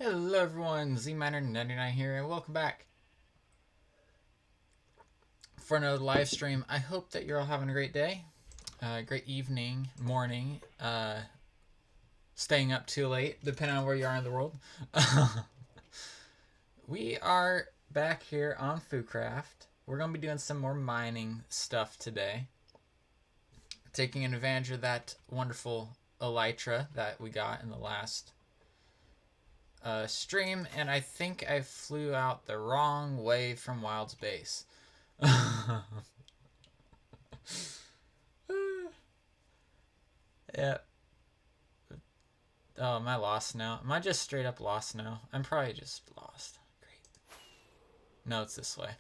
Hello everyone, ZMiner99 here, and welcome back for another live stream. I hope that you're all having a great day, great evening, morning, staying up too late, depending on where you are in the world. We are back here on FooCraft. We're going to be doing some more mining stuff today, taking advantage of that wonderful elytra that we got in the last stream, and I think I flew out the wrong way from Wild's base. Yeah. Oh, am I lost now? Am I just straight up lost now? I'm probably just lost. Great. No, it's this way.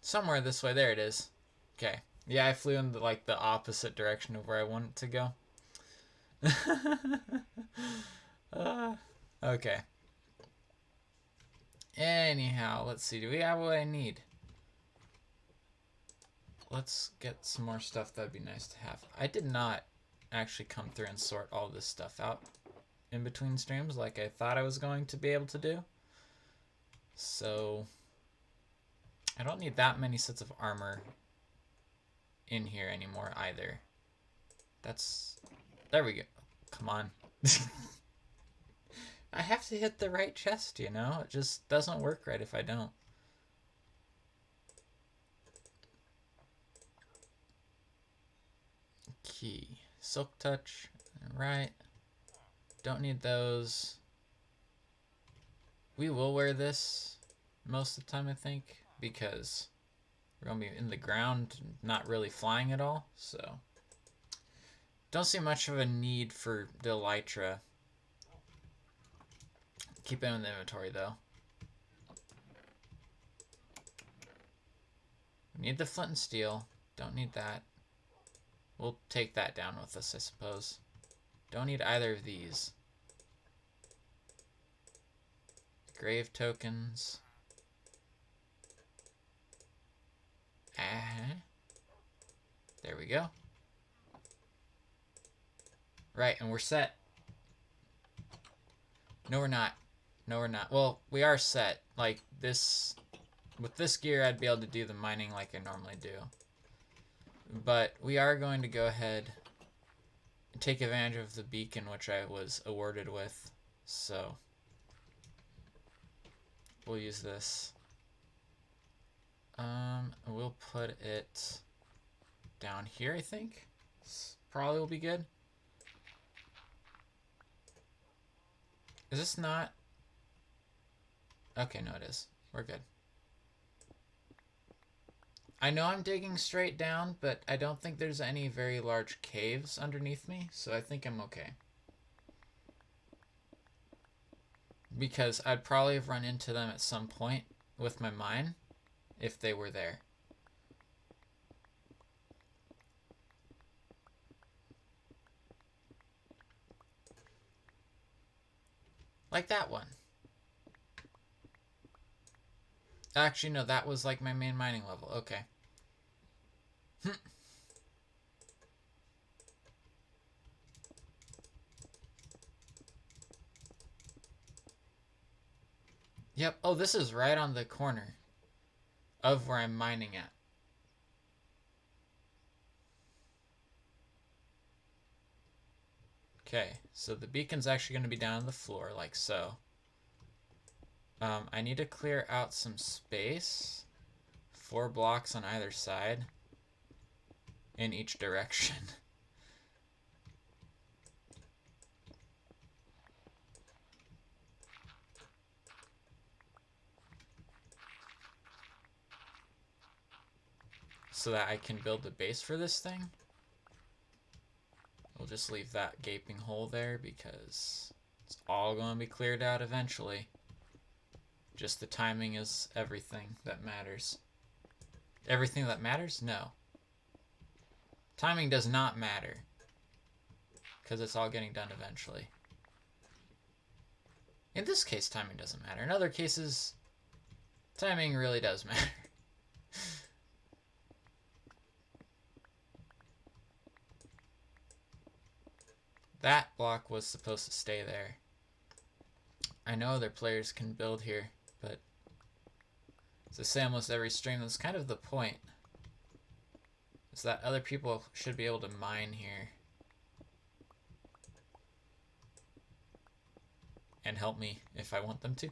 Somewhere this way. There it is. Okay. Yeah, I flew in the opposite direction of where I wanted to go. Okay. Anyhow, let's see. Do we have what I need? Let's get some more stuff. That'd be nice to have. I did not actually come through and sort all this stuff out in between streams like I thought I was going to be able to do. So I don't need that many sets of armor in here anymore either. There we go. Come on. I have to hit the right chest, you know? It just doesn't work right if I don't. Key. Silk touch. Right. Don't need those. We will wear this most of the time, I think, because we're going to be in the ground, not really flying at all, so don't see much of a need for the elytra. Keep it in the inventory, though. We need the flint and steel. Don't need that. We'll take that down with us, I suppose. Don't need either of these. Grave tokens. There we go. Right, and we're set. No, we're not. No, we're not. Well, we are set. Like, this... With this gear, I'd be able to do the mining like I normally do. But we are going to go ahead and take advantage of the beacon which I was awarded with. So, we'll use this. We'll put it down here, I think. This probably will be good. Is this not? Okay, no it is. We're good. I know I'm digging straight down, but I don't think there's any very large caves underneath me, so I think I'm okay. Because I'd probably have run into them at some point with my mine if they were there. Like that one. Actually, no, that was like my main mining level. Okay. Yep. Oh, this is right on the corner of where I'm mining at. Okay, so the beacon's actually going to be down on the floor, like so. I need to clear out some space. 4 blocks on either side. In each direction. So that I can build the base for this thing. We'll just leave that gaping hole there because it's all going to be cleared out eventually. Just the timing is everything that matters. Everything that matters? No. Timing does not matter. Because it's all getting done eventually. In this case, timing doesn't matter. In other cases, timing really does matter. That block was supposed to stay there. I know other players can build here, but as I say almost every stream, that's kind of the point. Is that other people should be able to mine here. And help me if I want them to.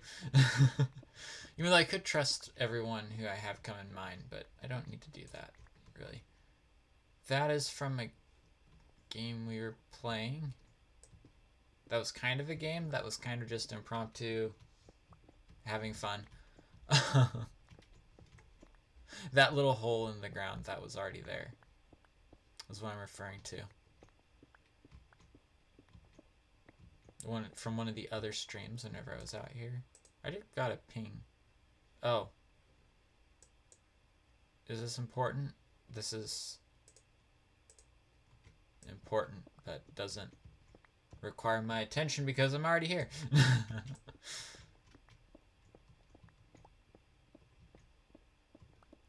Even though I could trust everyone who I have come in mine, but I don't need to do that, really. That is from a game we were playing. That was kind of a game. That was kind of just impromptu, having fun. That little hole in the ground that was already there is what I'm referring to. One from one of the other streams whenever I was out here. I just got a ping. Oh. Is this important? This is important, but doesn't require my attention because I'm already here.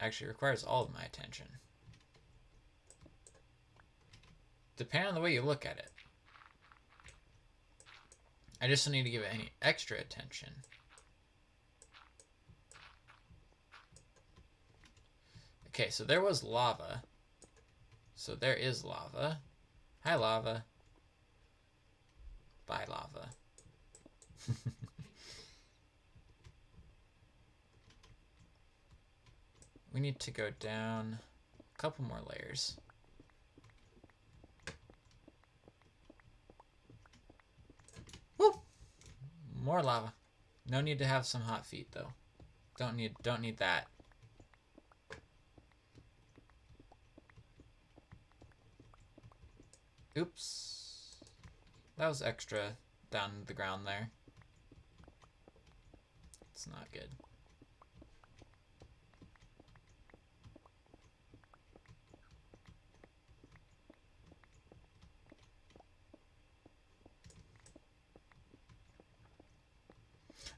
Actually requires all of my attention. Depending on the way you look at it. I just don't need to give it any extra attention. Okay, so there was lava. So there is lava. Hi, lava. Bye, lava. We need to go down a couple more layers. Woo! More lava. No need to have some hot feet though. Don't need that. Oops. That was extra down the ground there. It's not good.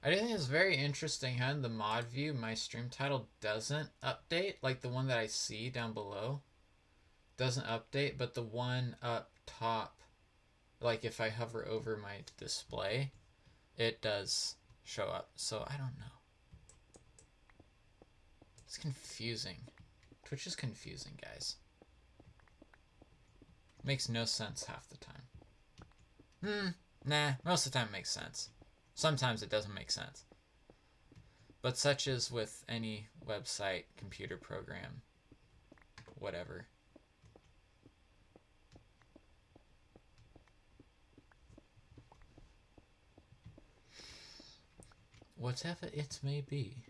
I think it's very interesting how in the mod view my stream title doesn't update, like the one that I see down below doesn't update, but the one up top, like if I hover over my display, it does show up. So I don't know. It's confusing. Twitch is confusing, guys. Makes no sense half the time. Nah, most of the time it makes sense. Sometimes it doesn't make sense. But such as with any website, computer program, whatever. Whatever it may be.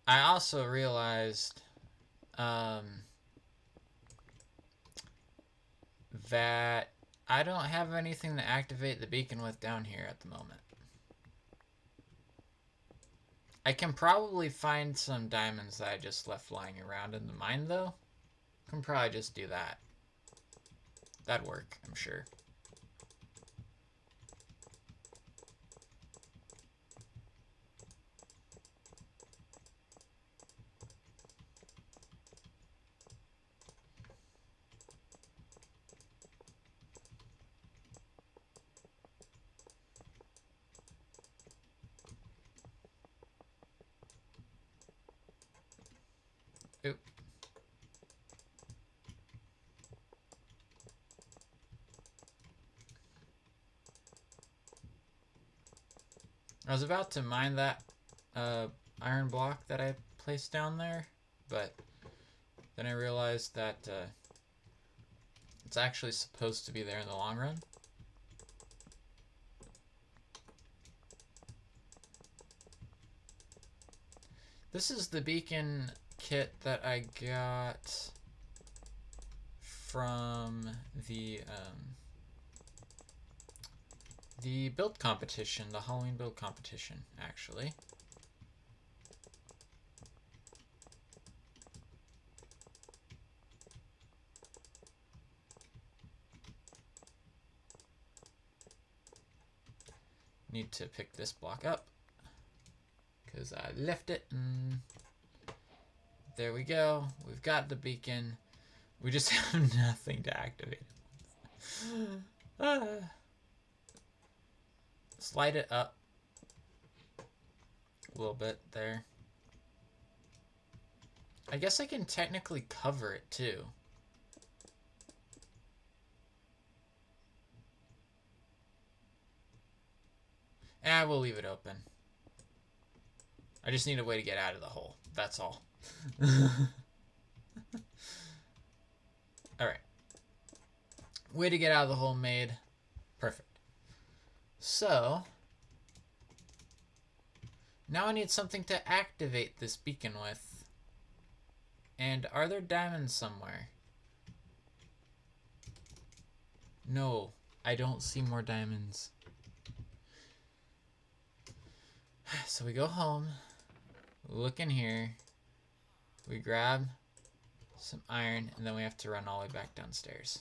I also realized that I don't have anything to activate the beacon with down here at the moment. I can probably find some diamonds that I just left lying around in the mine, though. Can probably just do that. That'd work, I'm sure. Oop. I was about to mine that iron block that I placed down there, but then I realized that it's actually supposed to be there in the long run. This is the beacon kit that I got from the the build competition, the Halloween build competition, actually. Need to pick this block up because I left it, and there we go. We've got the beacon. We just have nothing to activate it. Slide it up a little bit there. I guess I can technically cover it too. We'll leave it open. I just need a way to get out of the hole. That's all. Alright. Way to get out of the hole made. Perfect. So, now I need something to activate this beacon with. And are there diamonds somewhere? No, I don't see more diamonds. So we go home, look in here, we grab some iron, and then we have to run all the way back downstairs.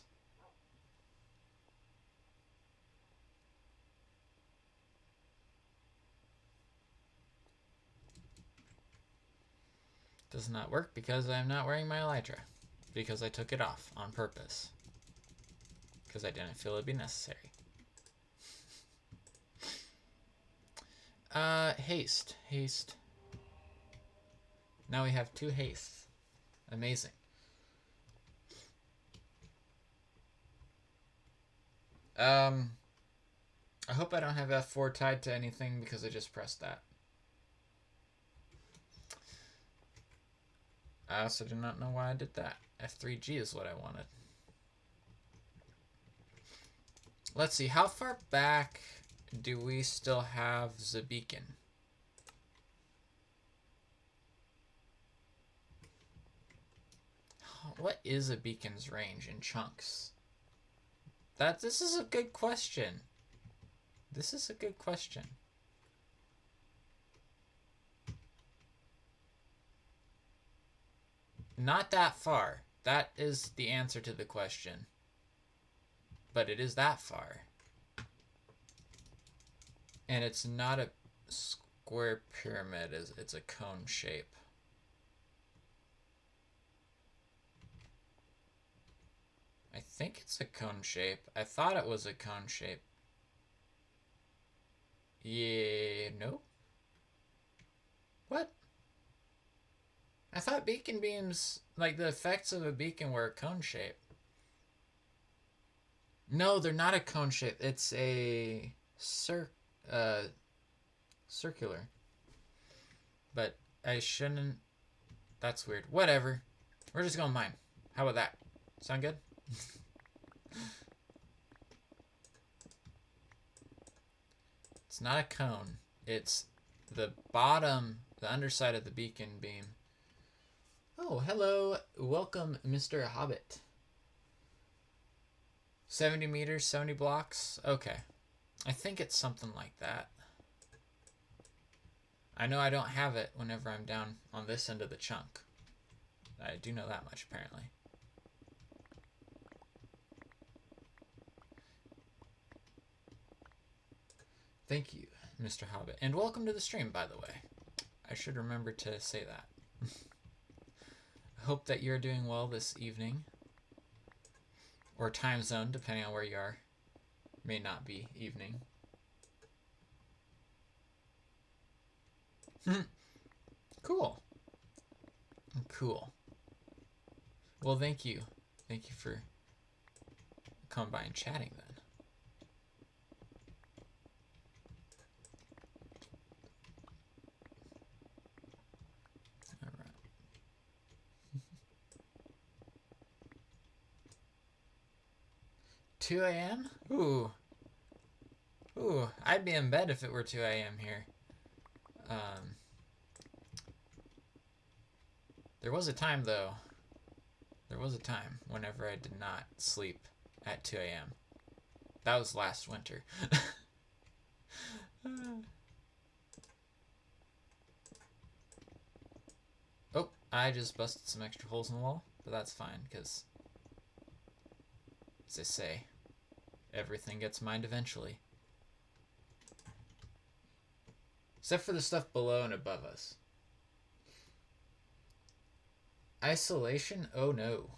Does not work because I'm not wearing my elytra. Because I took it off on purpose. Because I didn't feel it'd be necessary. Haste. Haste. Now we have 2 hastes. Amazing. I hope I don't have F4 tied to anything because I just pressed that. I also do not know why I did that. F3G is what I wanted. Let's see, how far back do we still have the beacon? What is a beacon's range in chunks? This is a good question. This is a good question. Not that far. That is the answer to the question. But it is that far. And it's not a square pyramid, it's a cone shape. I think it's a cone shape. I thought it was a cone shape. Yeah, no. What? I thought beacon beams, like the effects of a beacon, were a cone shape. No, they're not a cone shape. It's a circular. But I shouldn't. That's weird. Whatever. We're just going mine. How about that? Sound good? It's not a cone. It's the bottom, the underside of the beacon beam. Oh, hello. Welcome, Mr. Hobbit. 70 meters, 70 blocks? Okay. I think it's something like that. I know I don't have it whenever I'm down on this end of the chunk. I do know that much, apparently. Thank you, Mr. Hobbit. And welcome to the stream, by the way. I should remember to say that. I hope that you're doing well this evening. Or time zone, depending on where you are. May not be evening. Cool. Cool. Well, thank you. Thank you for coming by and chatting then. All right. 2 a.m.? Ooh. Ooh, I'd be in bed if it were 2 a.m. here. There was a time, though. There was a time whenever I did not sleep at 2 a.m. That was last winter. I just busted some extra holes in the wall, but that's fine, because, as they say, everything gets mined eventually. Except for the stuff below and above us. Isolation? Oh no.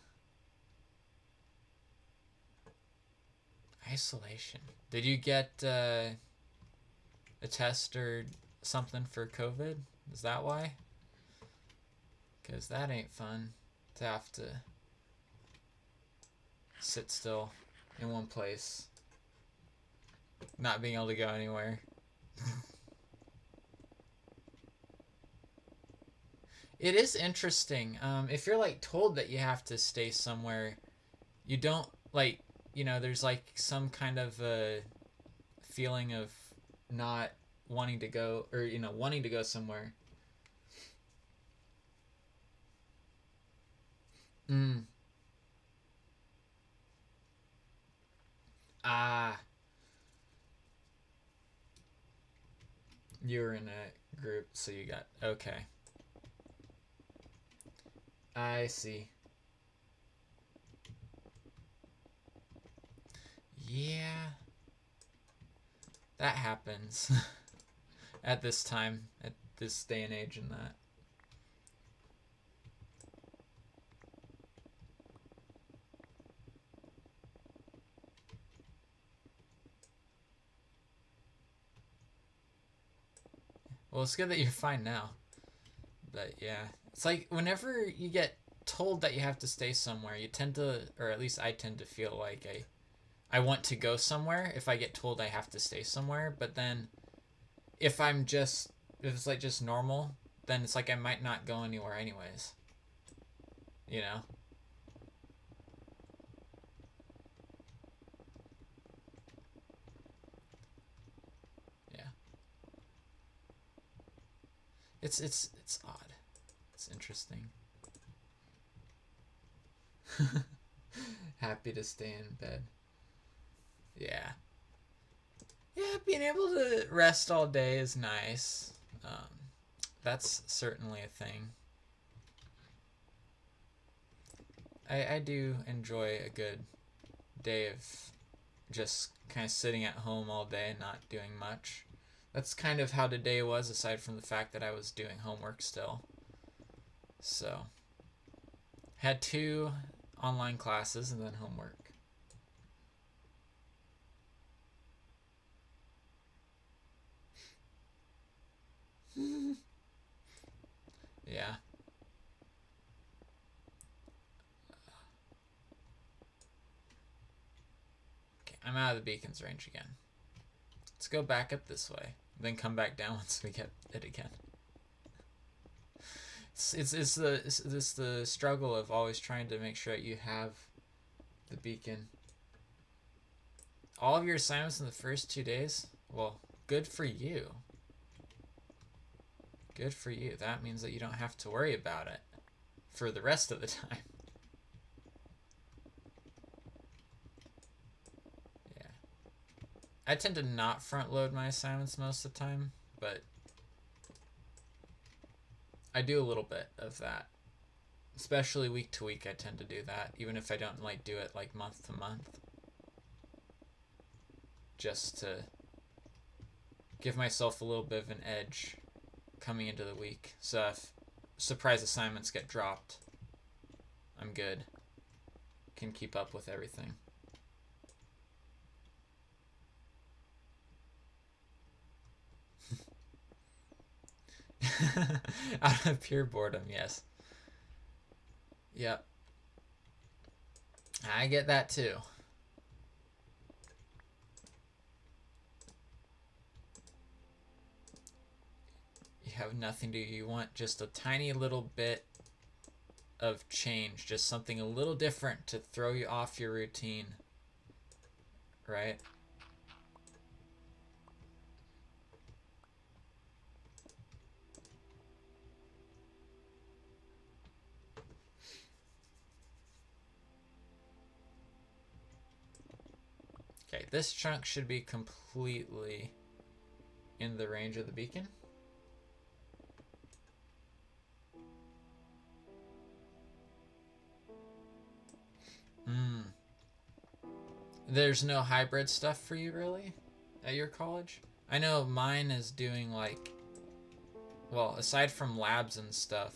Isolation. Did you get a test or something for COVID? Is that why? Because that ain't fun to have to sit still in one place, not being able to go anywhere. It is interesting. If you're like told that you have to stay somewhere, you don't like, there's like some kind of a feeling of not wanting to go, or wanting to go somewhere. Ah, you were in a group, so you got, okay. I see. Yeah, that happens at this time, at this day and age, and that. Well, it's good that you're fine now. But yeah, it's like whenever you get told that you have to stay somewhere, you tend to, or at least I tend to feel like I want to go somewhere if I get told I have to stay somewhere. But then if it's like just normal, then it's like I might not go anywhere anyways. You know? Yeah. It's odd. It's interesting. Happy to stay in bed. Yeah. Yeah, being able to rest all day is nice. That's certainly a thing. I do enjoy a good day of just kind of sitting at home all day and not doing much. That's kind of how today was, aside from the fact that I was doing homework still. So, had 2 online classes and then homework. Yeah. Okay, I'm out of the beacon's range again. Let's go back up this way, then come back down once we get it again. It's the struggle of always trying to make sure that you have the beacon. All of your assignments in the first 2 days? Well, good for you. Good for you. That means that you don't have to worry about it for the rest of the time. Yeah. I tend to not front load my assignments most of the time, but I do a little bit of that. Especially week to week, I tend to do that, even if I don't like do it like month to month. Just to give myself a little bit of an edge coming into the week. So if surprise assignments get dropped, I'm good. Can keep up with everything. Out of pure boredom, yes. Yep. I get that too. You have nothing to, you want just a tiny little bit of change, just something a little different to throw you off your routine, right? Okay, this chunk should be completely in the range of the beacon. There's no hybrid stuff for you really at your college? I know mine is doing like, well, aside from labs and stuff,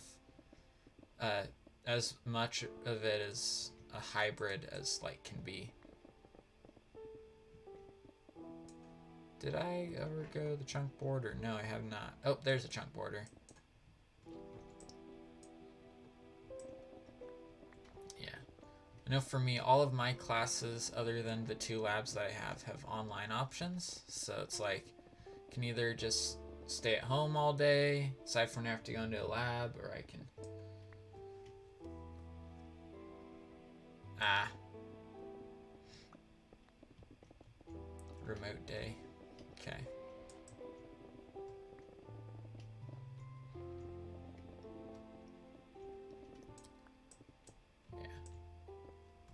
uh, as much of it is a hybrid as like can be. Did I ever go the chunk border? No, I have not. Oh, there's a chunk border. Yeah. I know for me, all of my classes, other than the 2 labs that I have online options. So it's like, can either just stay at home all day, aside from when I have to go into a lab, or I can... Remote day. Okay. Yeah.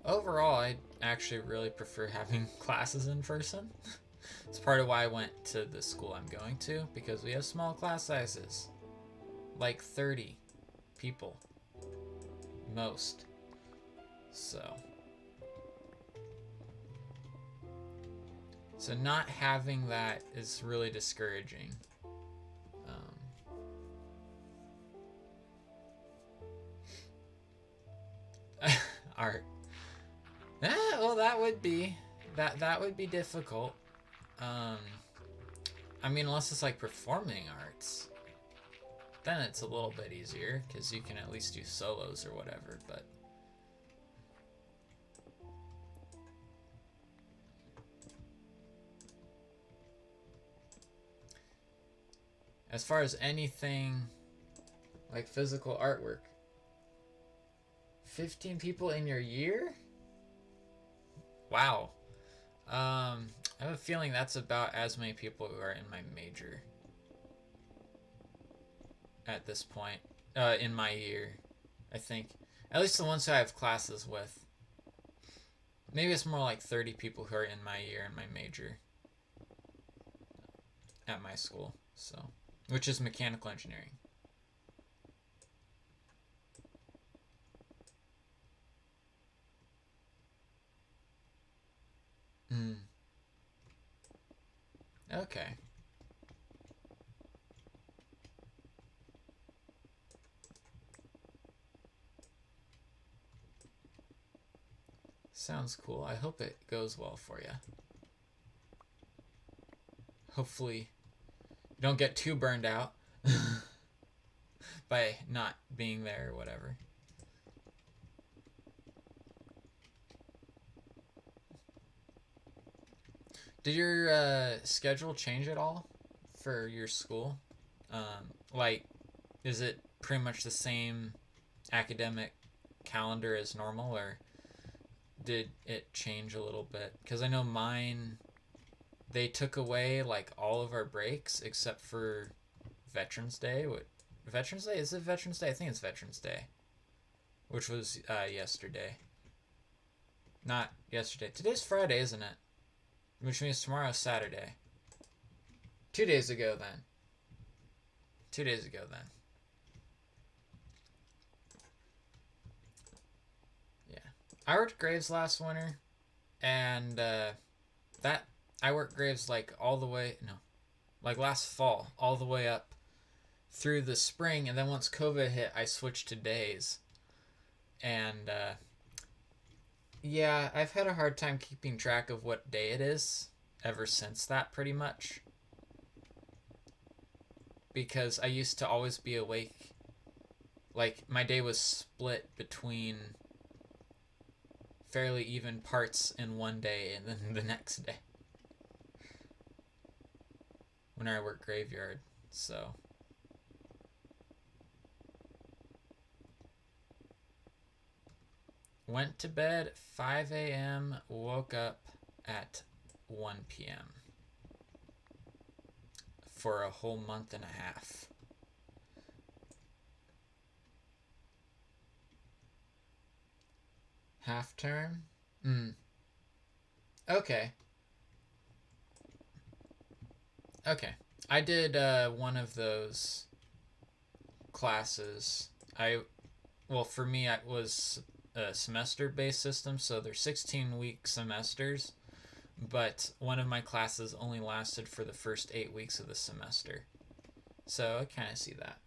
Overall, I actually really prefer having classes in person. It's part of why I went to the school I'm going to, because we have small class sizes. Like 30 people. Most. So not having that is really discouraging. Art. Well, that would be difficult. I mean, unless it's like performing arts, then it's a little bit easier because you can at least do solos or whatever. But as far as anything like physical artwork, 15 people in your year? Wow. I have a feeling that's about as many people who are in my major at this point. In my year, I think. At least the ones who I have classes with. Maybe it's more like 30 people who are in my year in my major at my school, so, which is mechanical engineering. Okay. Sounds cool. I hope it goes well for you. Hopefully you don't get too burned out by not being there or whatever. Did your schedule change at all for your school? Like, is it pretty much the same academic calendar as normal, or did it change a little bit? Because I know mine, they took away like all of our breaks except for Veterans Day. What, Veterans Day? Is it Veterans Day? I think it's Veterans Day, which was yesterday. Not yesterday. Today's Friday, isn't it? Which means tomorrow's Saturday. 2 days ago then. 2 days ago then. Yeah. I worked graves last winter, and that I worked graves like all the way, no, like last fall, all the way up through the spring, and then once COVID hit, I switched to days. And yeah, I've had a hard time keeping track of what day it is ever since that, pretty much. Because I used to always be awake. Like, my day was split between fairly even parts in one day and then the next day. When I worked graveyard, so... Went to bed at 5 a.m., woke up at 1 p.m. for a whole month and a half. Half term? Okay. Okay. I did one of those classes. Well, for me, it was a semester-based system, so they're 16-week semesters. but one of my classes only lasted for the first 8 weeks of the semester. So I kind of see that.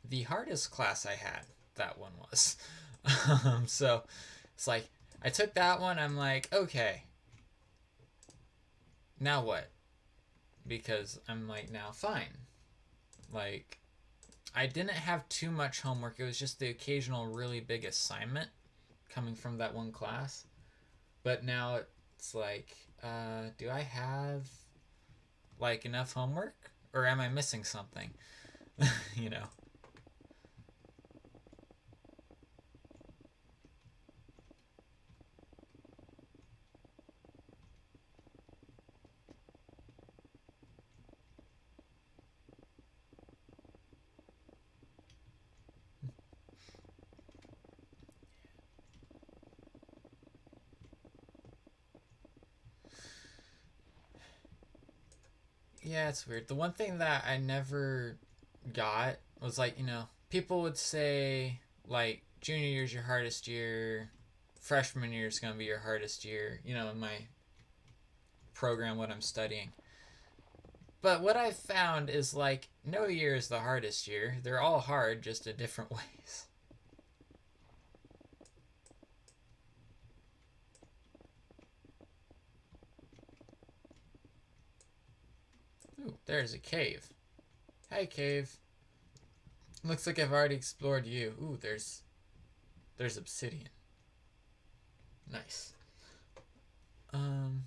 The hardest class I had, that one was. So it's like, I took that one, I'm like, okay, now what? Because I'm like, now fine. Like, I didn't have too much homework. It was just the occasional really big assignment coming from that one class. But now it's like, do I have like enough homework, or am I missing something? you know. Yeah, it's weird. The one thing that I never got was like, people would say like junior year's your hardest year, freshman year is going to be your hardest year, in my program, what I'm studying. But what I've found is like no year is the hardest year. They're all hard, just in different ways. Ooh, there's a cave. Hey, cave. Looks like I've already explored you. Ooh, there's obsidian. Nice. Um,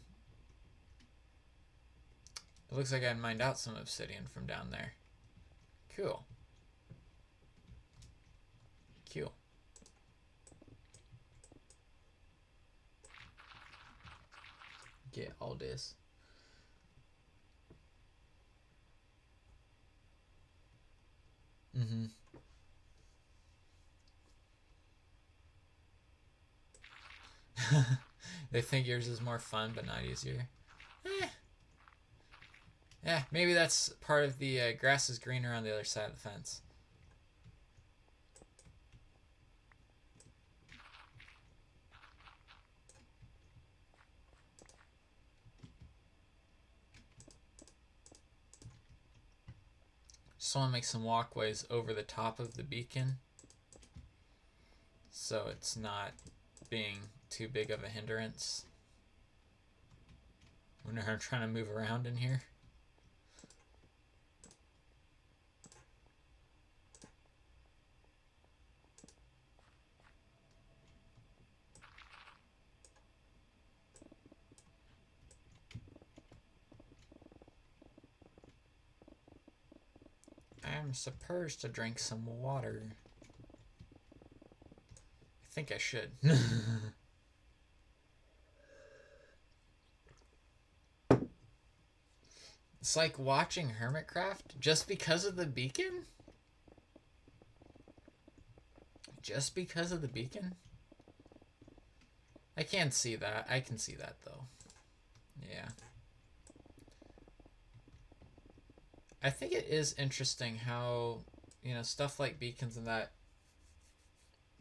it looks like I mined out some obsidian from down there. Cool. Cool. Get all this. Mm-hmm. They think yours is more fun, but not easier. Eh. Yeah, maybe that's part of the grass is greener on the other side of the fence. Just want to make some walkways over the top of the beacon so it's not being too big of a hindrance when I'm trying to move around in here. I'm supposed to drink some water. I think I should. It's like watching Hermitcraft just because of the beacon? Just because of the beacon? I can't see that. I can see that though. Yeah. I think it is interesting how, stuff like beacons and that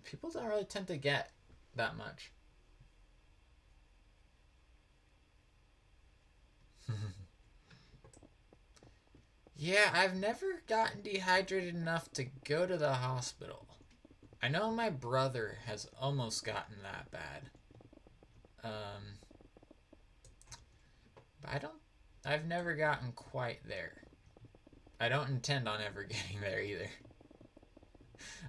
people don't really tend to get that much. Yeah, I've never gotten dehydrated enough to go to the hospital. I know my brother has almost gotten that bad. But I've never gotten quite there. I don't intend on ever getting there either.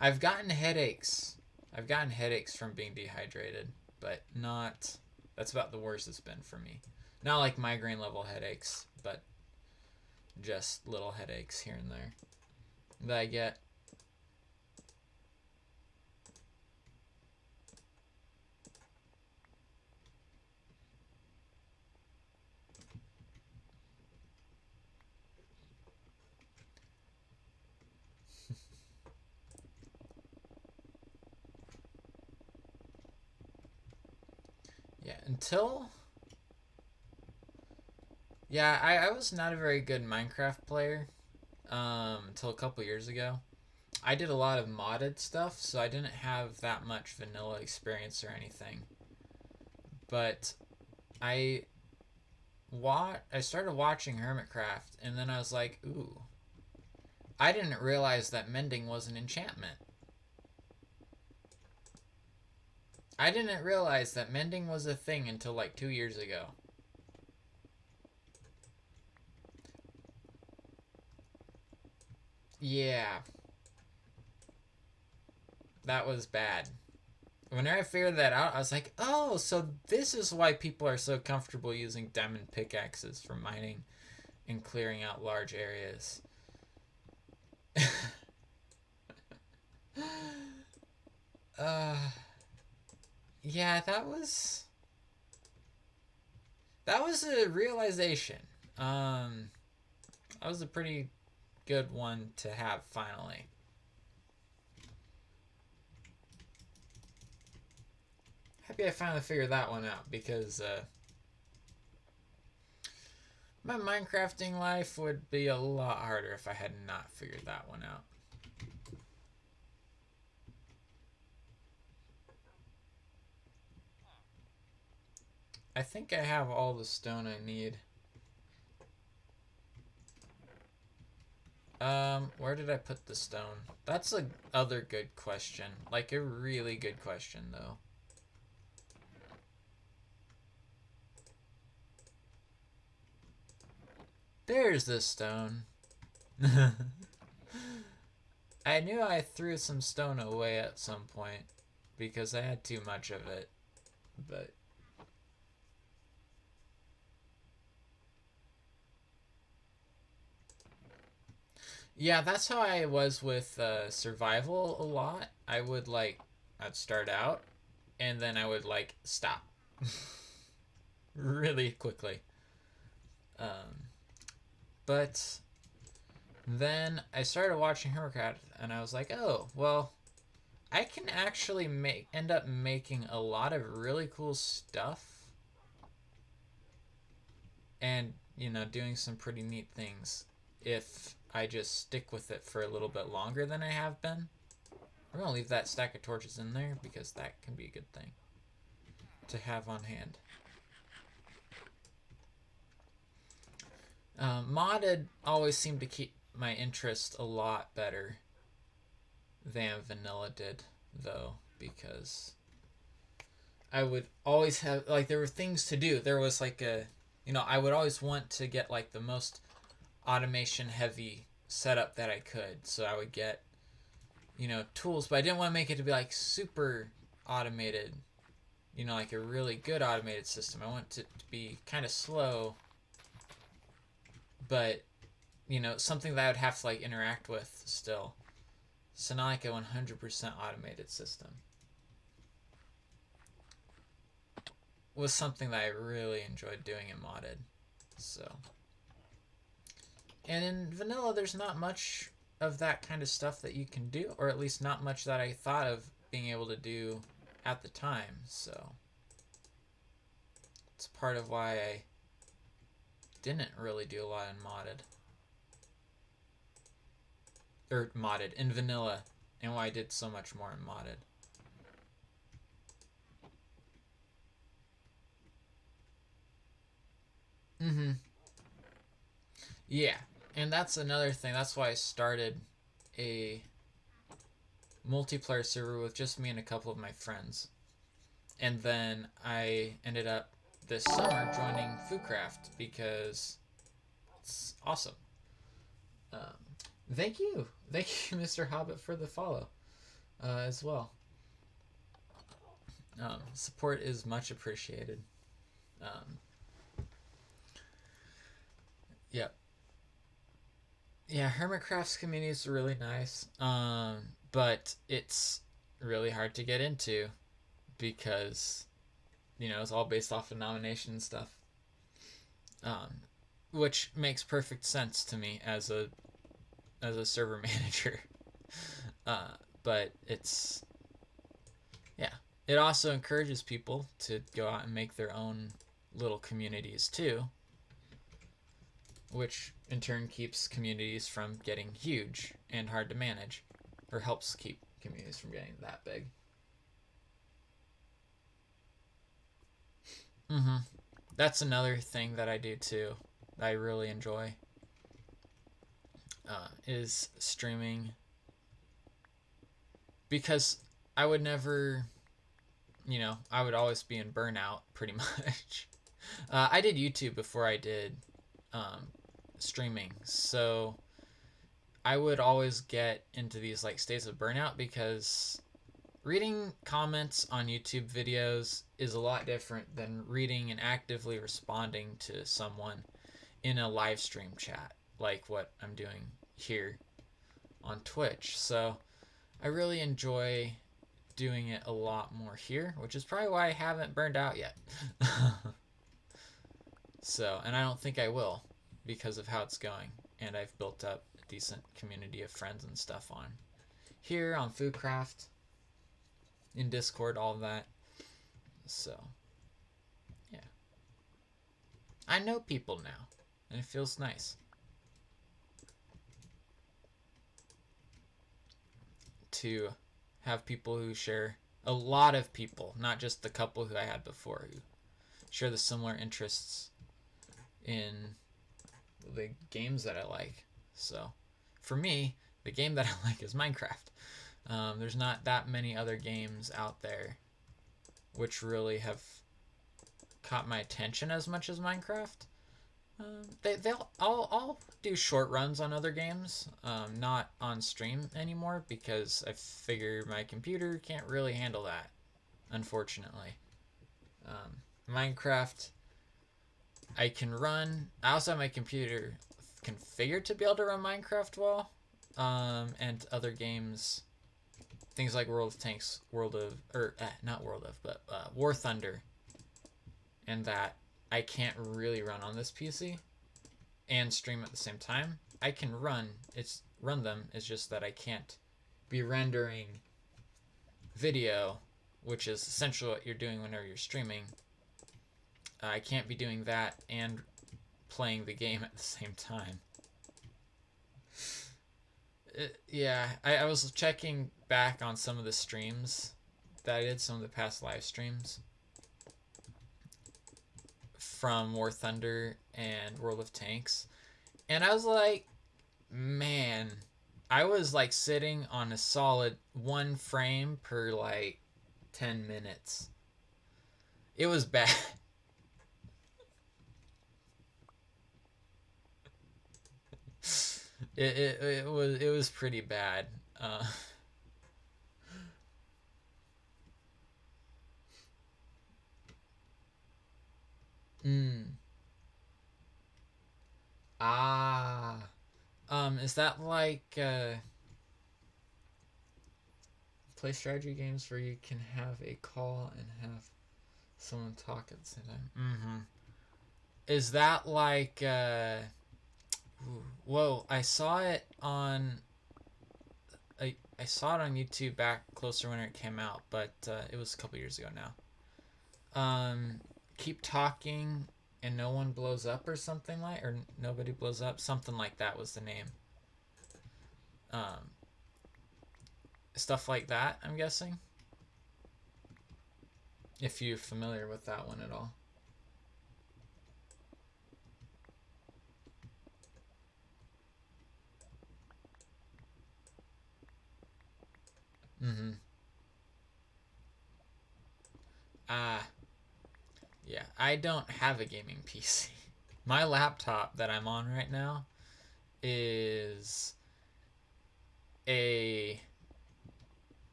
I've gotten headaches. I've gotten headaches from being dehydrated, but not. That's about the worst it's been for me. Not like migraine level headaches, but just little headaches here and there that I get. Yeah, I was not a very good Minecraft player until a couple years ago. I did a lot of modded stuff, so I didn't have that much vanilla experience or anything. But I I started watching Hermitcraft, and then I was like, ooh, I didn't realize that mending was an enchantment. I didn't realize that mending was a thing until like 2 years ago. Yeah, that was bad. When I figured that out, I was like, oh, so this is why people are so comfortable using diamond pickaxes for mining and clearing out large areas. uh, yeah, that was a realization. Um, that was a pretty good one to have finally. Happy I finally figured that one out because my Minecrafting life would be a lot harder if I had not figured that one out. I think I have all the stone I need. Where did I put the stone? That's a other good question. Like a really good question though. There's the stone. I knew I threw some stone away at some point because I had too much of it. But yeah, that's how I was with survival a lot. I'd start out and then I would like stop really quickly. Um, but then I started watching Hermitcraft and I was like, oh, well, I can actually end up making a lot of really cool stuff and, doing some pretty neat things if I just stick with it for a little bit longer than I have been. I'm going to leave that stack of torches in there because that can be a good thing to have on hand. Modded always seemed to keep my interest a lot better than vanilla did, though, because I would always have, like, there were things to do. There was like I would always want to get like the most automation heavy setup that I could. So I would get, tools, but I didn't want to make it to be like super automated, like a really good automated system. I want it to be kind of slow, but, something that I would have to like interact with still. So not like a 100% automated system. Was something that I really enjoyed doing in modded. So, and in vanilla, there's not much of that kind of stuff that you can do, or at least not much that I thought of being able to do at the time. So, it's part of why I didn't really do a lot in modded in vanilla, and why I did so much more in modded. Mm-hmm. Yeah, and that's another thing. That's why I started a multiplayer server with just me and a couple of my friends. And then I ended up this summer joining FooCraft because it's awesome. Um, thank you. Thank you, Mr. Hobbit, for the follow as well. Support is much appreciated. Um, yep. Yeah, Hermitcraft's community is really nice, but it's really hard to get into because it's all based off of nomination stuff, um, which makes perfect sense to me as a server manager. uh, but it's yeah, it also encourages people to go out and make their own little communities too, which in turn keeps communities from getting huge and hard to manage. or helps keep communities from getting that big. Mm-hmm. That's another thing that I do too. That I really enjoy is streaming, because I would never, I would always be in burnout pretty much. I did YouTube before I did um, streaming, so I would always get into these like states of burnout because reading comments on YouTube videos is a lot different than reading and actively responding to someone in a live stream chat like what I'm doing here on Twitch. So I really enjoy doing it a lot more here, which is probably why I haven't burned out yet. So, and I don't think I will because of how it's going. And I've built up a decent community of friends and stuff on here, on FooCraft, in Discord, all of that. So, yeah. I know people now, and it feels nice to have people who share, a lot of people, not just the couple who I had before, who share the similar interests in the games that I like. So, for me, the game that I like is Minecraft. There's not that many other games out there which really have caught my attention as much as Minecraft. I'll do short runs on other games, not on stream anymore because I figure my computer can't really handle that, unfortunately. Minecraft, I can run. I also have my computer configured to be able to run Minecraft well, and other games, things like World of Tanks, not World of, but War Thunder, and that I can't really run on this PC and stream at the same time. I can run them. It's just that I can't be rendering video, which is essentially what you're doing whenever you're streaming. I can't be doing that and playing the game at the same time. I was checking back on some of the streams that I did, some of the past live streams from War Thunder and World of Tanks, and I was like, man, I was like sitting on a solid 1 frame per like 10 minutes. It was bad. It was pretty bad. Uh, mm, ah. Is that like play strategy games where you can have a call and have someone talk at the same time? Mm-hmm. Is that like whoa, I saw it on I saw it on YouTube back closer when it came out, but it was a couple years ago now. Keep talking and no one blows up or something like, or nobody blows up, something like that was the name. Um, Stuff like that, I'm guessing. If you're familiar with that one at all. Mm-hmm. Yeah, I don't have a gaming PC. My laptop that I'm on right now is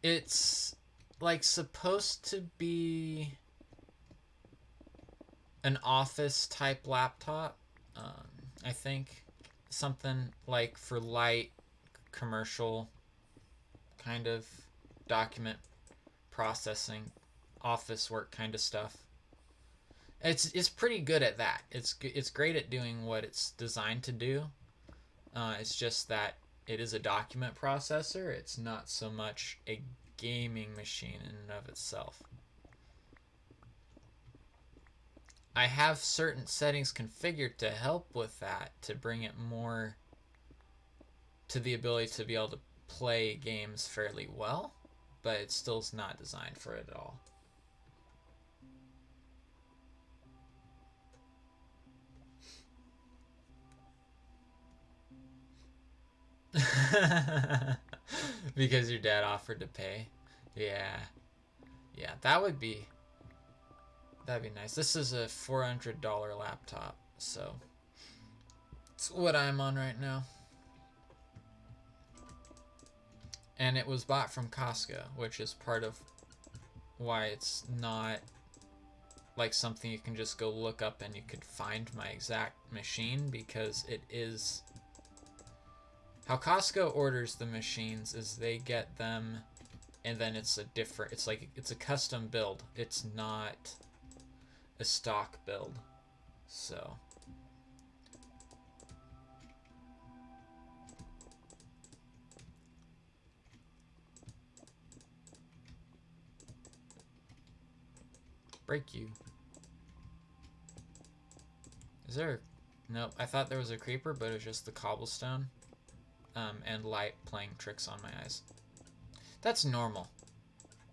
it's like supposed to be an office type laptop. I think something like for light commercial kind of document processing, office work kind of stuff. It's pretty good at that. It's great at doing what it's designed to do. It's just that it is a document processor. It's not so much a gaming machine in and of itself. I have certain settings configured to help with that, to bring it more to the ability to be able to play games fairly well, but it still's not designed for it at all. Because your dad offered to pay. Yeah. Yeah, that'd be nice. This is a $400 laptop, so it's what I'm on right now. And it was bought from Costco, which is part of why it's not like something you can just go look up and you could find my exact machine, because it is how Costco orders the machines is they get them and then it's a custom build. It's not a stock build. So break you. Is there nope, I thought there was a creeper, but it was just the cobblestone and light playing tricks on my eyes. That's normal.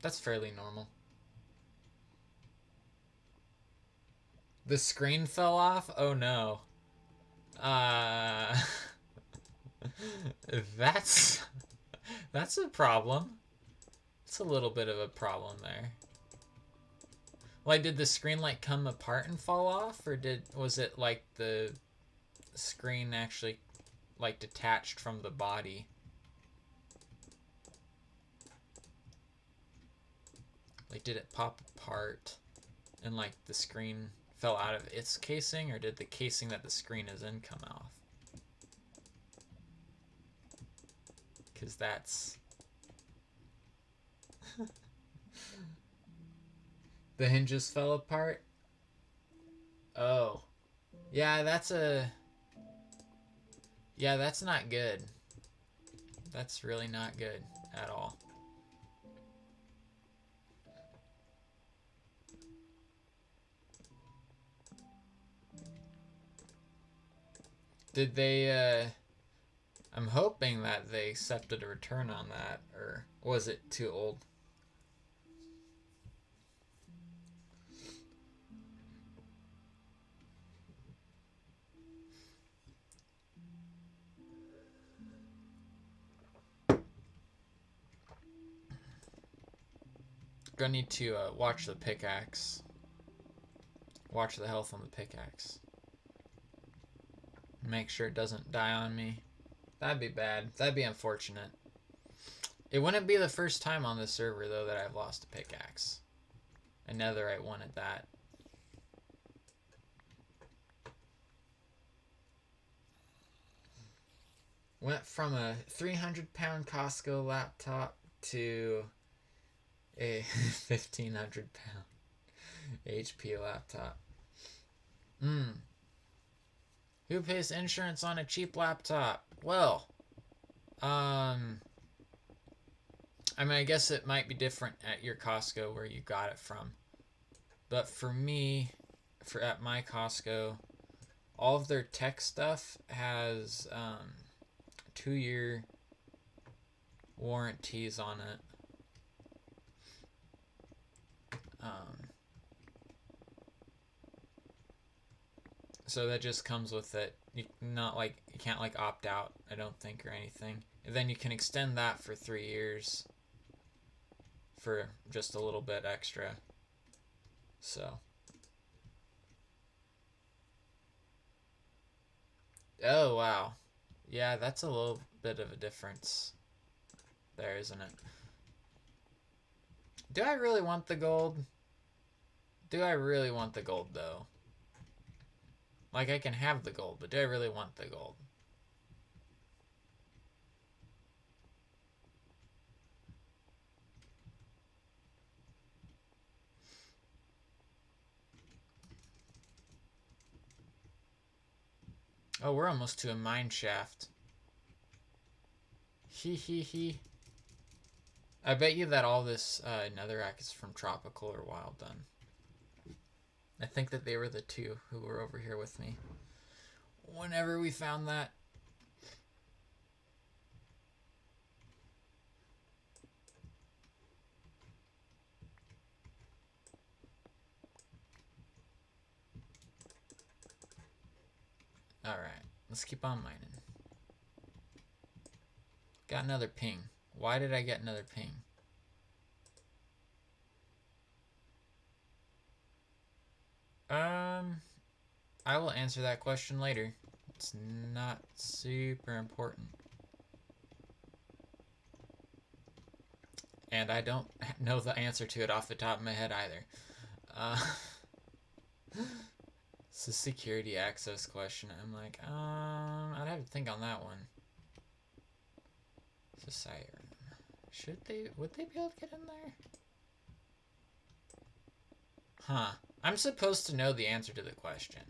That's fairly normal. The screen fell off? Oh no. That's a problem. It's a little bit of a problem there. Like, did the screen like come apart and fall off, or was it like the screen actually like detached from the body? Like, did it pop apart and like the screen fell out of its casing, or did the casing that the screen is in come off? Because that's the hinges fell apart. Oh, yeah, that's not good. That's really not good at all. Did they, I'm hoping that they accepted a return on that, or was it too old? Gonna need to watch the pickaxe. Watch the health on the pickaxe. Make sure it doesn't die on me. That'd be bad. That'd be unfortunate. It wouldn't be the first time on this server, though, that I've lost a pickaxe. And netherite wanted that. Went from a 300-pound Costco laptop to a 1,500-pound HP laptop. Who pays insurance on a cheap laptop? Well, I mean, I guess it might be different at your Costco where you got it from. But for me, at my Costco, all of their tech stuff has 2-year warranties on it. So that just comes with it. You can't like opt out, I don't think, or anything. And then you can extend that for 3 years for just a little bit extra. So. Oh, wow. Yeah, that's a little bit of a difference there, isn't it? Do I really want the gold? Do I really want the gold, though? Like, I can have the gold, but do I really want the gold? Oh, we're almost to a mine shaft. He. I bet you that all this netherrack is from Tropical or Wild Done. I think that they were the two who were over here with me whenever we found that. Alright, let's keep on mining. Got another ping. Why did I get another ping? I will answer that question later. It's not super important. And I don't know the answer to it off the top of my head either. It's a security access question. I'm like, I'd have to think on that one. Society room. Would they be able to get in there? Huh. I'm supposed to know the answer to the question.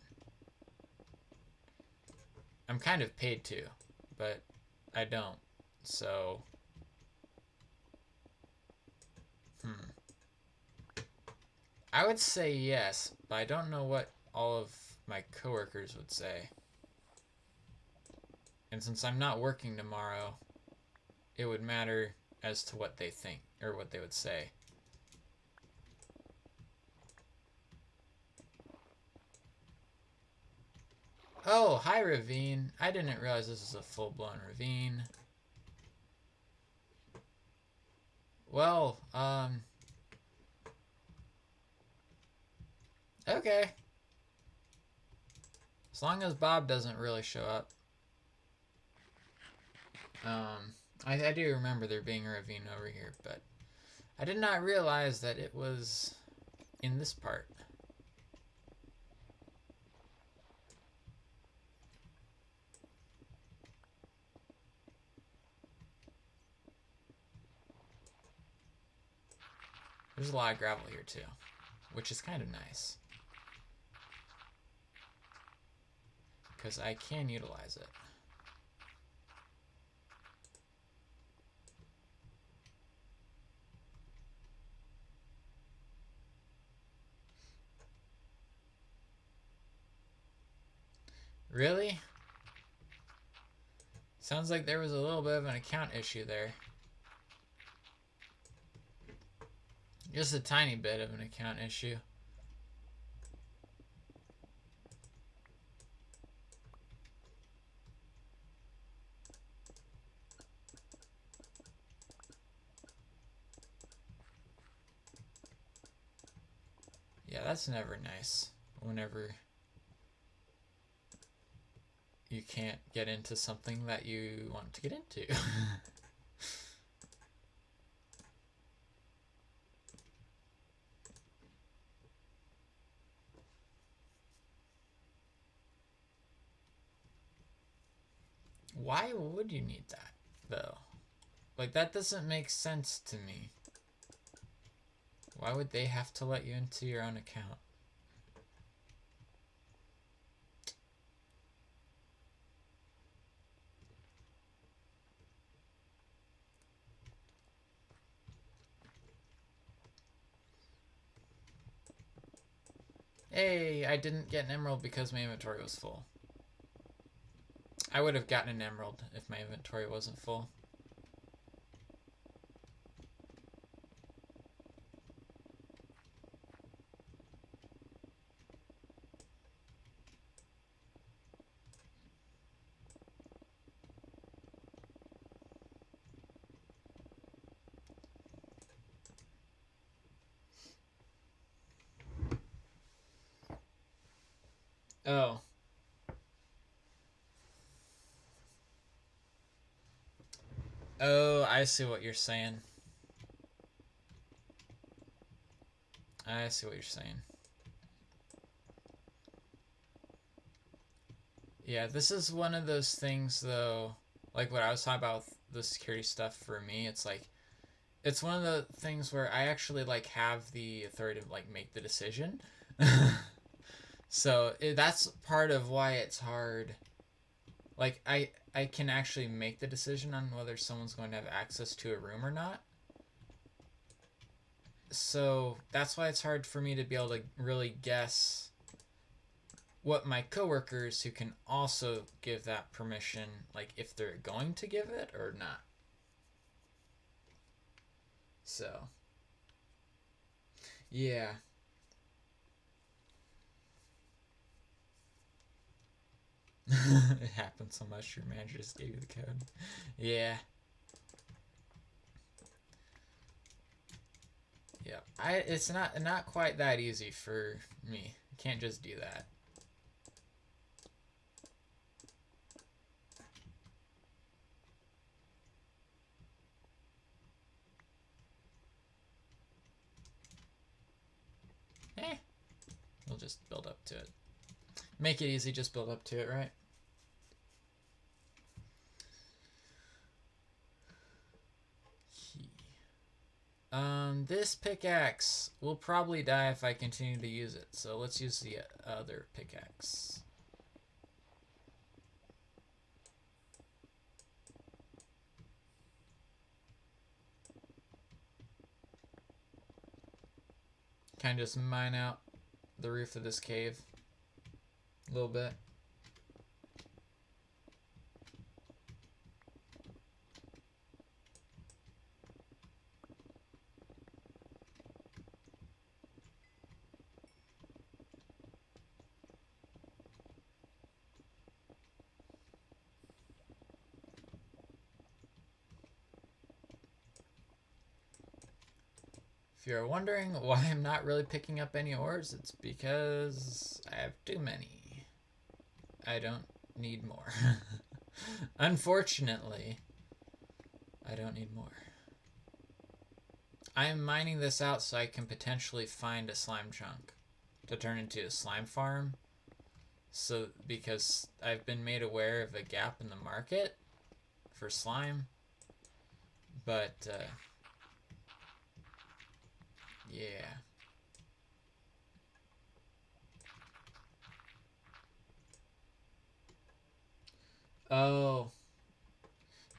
I'm kind of paid to, but I don't. So, I would say yes, but I don't know what all of my coworkers would say. And since I'm not working tomorrow, it would matter as to what they think, or what they would say. Oh, hi ravine. I didn't realize this was a full-blown ravine. Well, okay. As long as Bob doesn't really show up. I do remember there being a ravine over here, but I did not realize that it was in this part. There's a lot of gravel here too, which is kind of nice. Because I can utilize it. Really? Sounds like there was a little bit of an account issue there. Just a tiny bit of an account issue. Yeah, that's never nice. Whenever you can't get into something that you want to get into. Why would you need that, though? Like, that doesn't make sense to me. Why would they have to let you into your own account? Hey, I didn't get an emerald because my inventory was full. I would have gotten an emerald if my inventory wasn't full. Oh. Oh, I see what you're saying. I see what you're saying. Yeah, this is one of those things, though, like what I was talking about with the security stuff for me, it's like, it's one of the things where I actually, like, have the authority to, like, make the decision. So, that's part of why it's hard. Like, I can actually make the decision on whether someone's going to have access to a room or not. So, that's why it's hard for me to be able to really guess what my coworkers who can also give that permission, like, if they're going to give it or not. So, yeah. It happened so much your manager just gave you the code. Yeah. Yeah. It's not quite that easy for me. I can't just do that. We'll just build up to it. Make it easy, just build up to it, right? This pickaxe will probably die if I continue to use it, so let's use the other pickaxe. Kind of just mine out the roof of this cave a little bit. If you're wondering why I'm not really picking up any ores, it's because I have too many. I don't need more. Unfortunately, I don't need more. I am mining this out so I can potentially find a slime chunk to turn into a slime farm. So, because I've been made aware of a gap in the market for slime. But, yeah. Oh.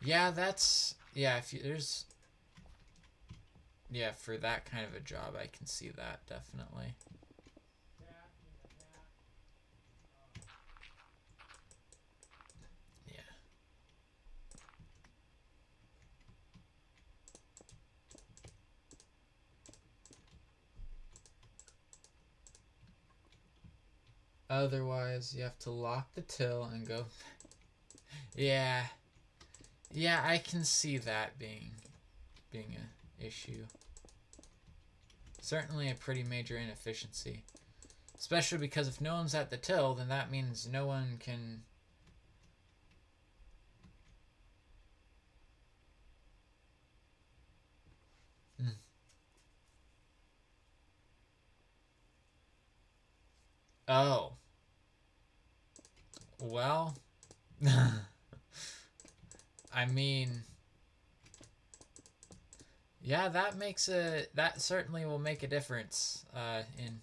Yeah, that's... Yeah, if you... There's... Yeah, for that kind of a job, I can see that, definitely. Yeah. Otherwise, you have to lock the till and go... Yeah. Yeah, I can see that being a issue. Certainly a pretty major inefficiency. Especially because if no one's at the till, then that means no one can... Oh. Well... I mean... Yeah, that makes a... That certainly will make a difference in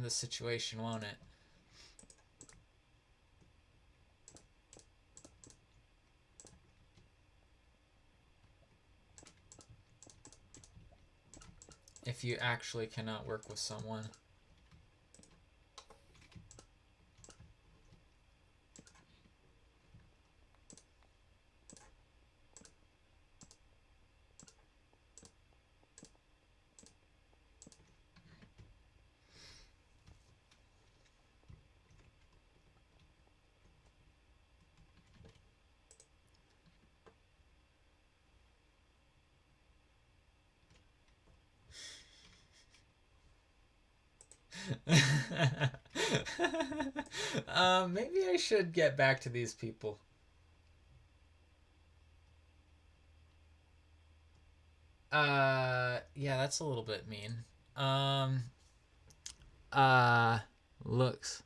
the situation, won't it? If you actually cannot work with someone. Maybe I should get back to these people. Yeah, that's a little bit mean. Looks.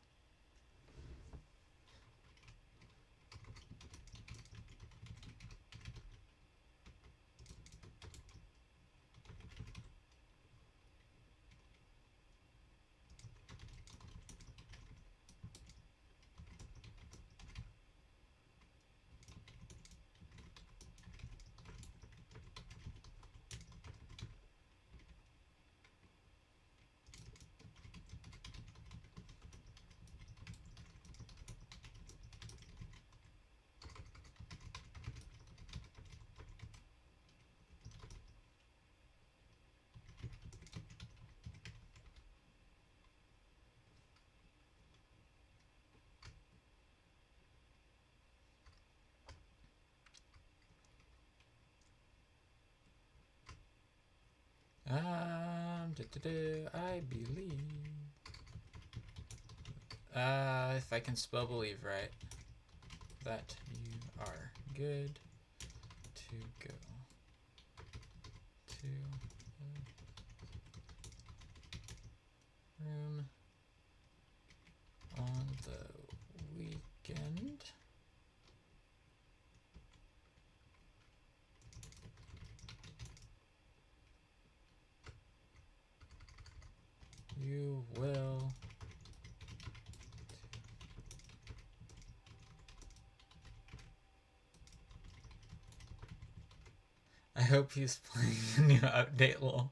I believe. If I can spell believe right, that you are good to go to the room on the weekend. You will I hope he's playing a new update, lol.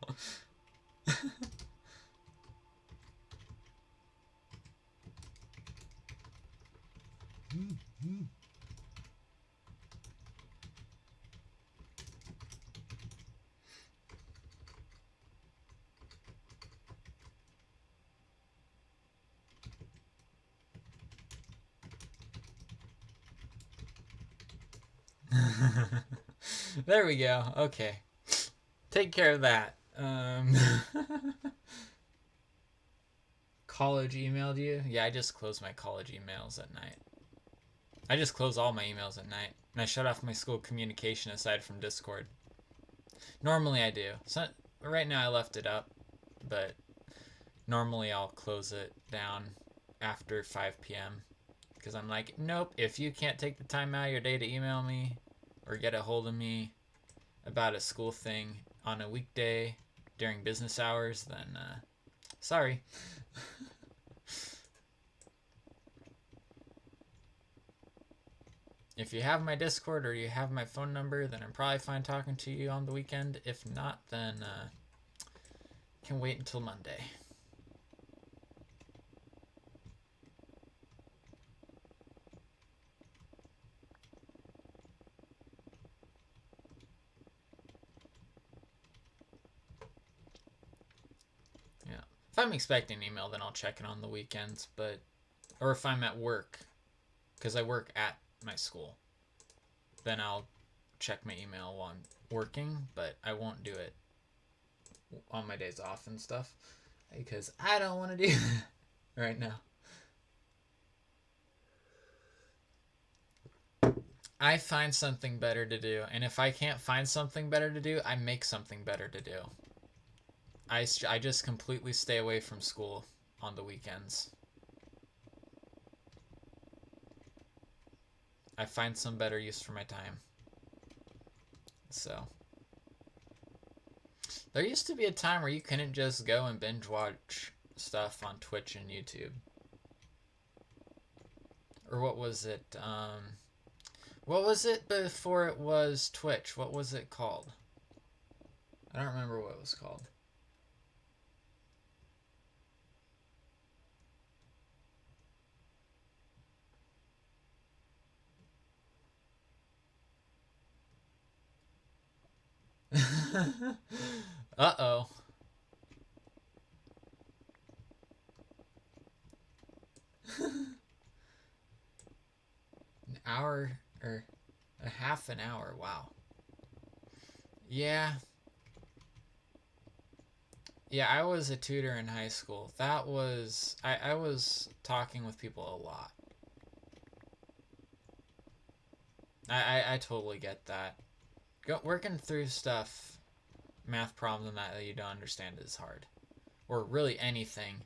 There we go. Okay. Take care of that. College emailed you? Yeah, I just closed my college emails at night. I just close all my emails at night. And I shut off my school communication aside from Discord. Normally I do. So, right now I left it up, but normally I'll close it down after 5 p.m. Because I'm like, nope, if you can't take the time out of your day to email me or get a hold of me about a school thing on a weekday during business hours, then sorry. If you have my Discord or you have my phone number, then I'm probably fine talking to you on the weekend. If not, then can wait until Monday. Yeah. If I'm expecting an email, then I'll check it on the weekends, but or if I'm at work, because I work at my school, then I'll check my email while I'm working, but I won't do it on my days off and stuff because I don't want to do that right now. I find something better to do, and if I can't find something better to do, I make something better to do. I just completely stay away from school on the weekends. I find some better use for my time. So there used to be a time where you couldn't just go and binge watch stuff on Twitch and YouTube. Or what was it? What was it before it was Twitch? What was it called? I don't remember what it was called. Uh-oh. An hour or a half an hour. Wow. Yeah. Yeah, I was a tutor in high school. That was I was talking with people a lot. I totally get that. Working through stuff, math problems and that you don't understand is hard. Or really anything.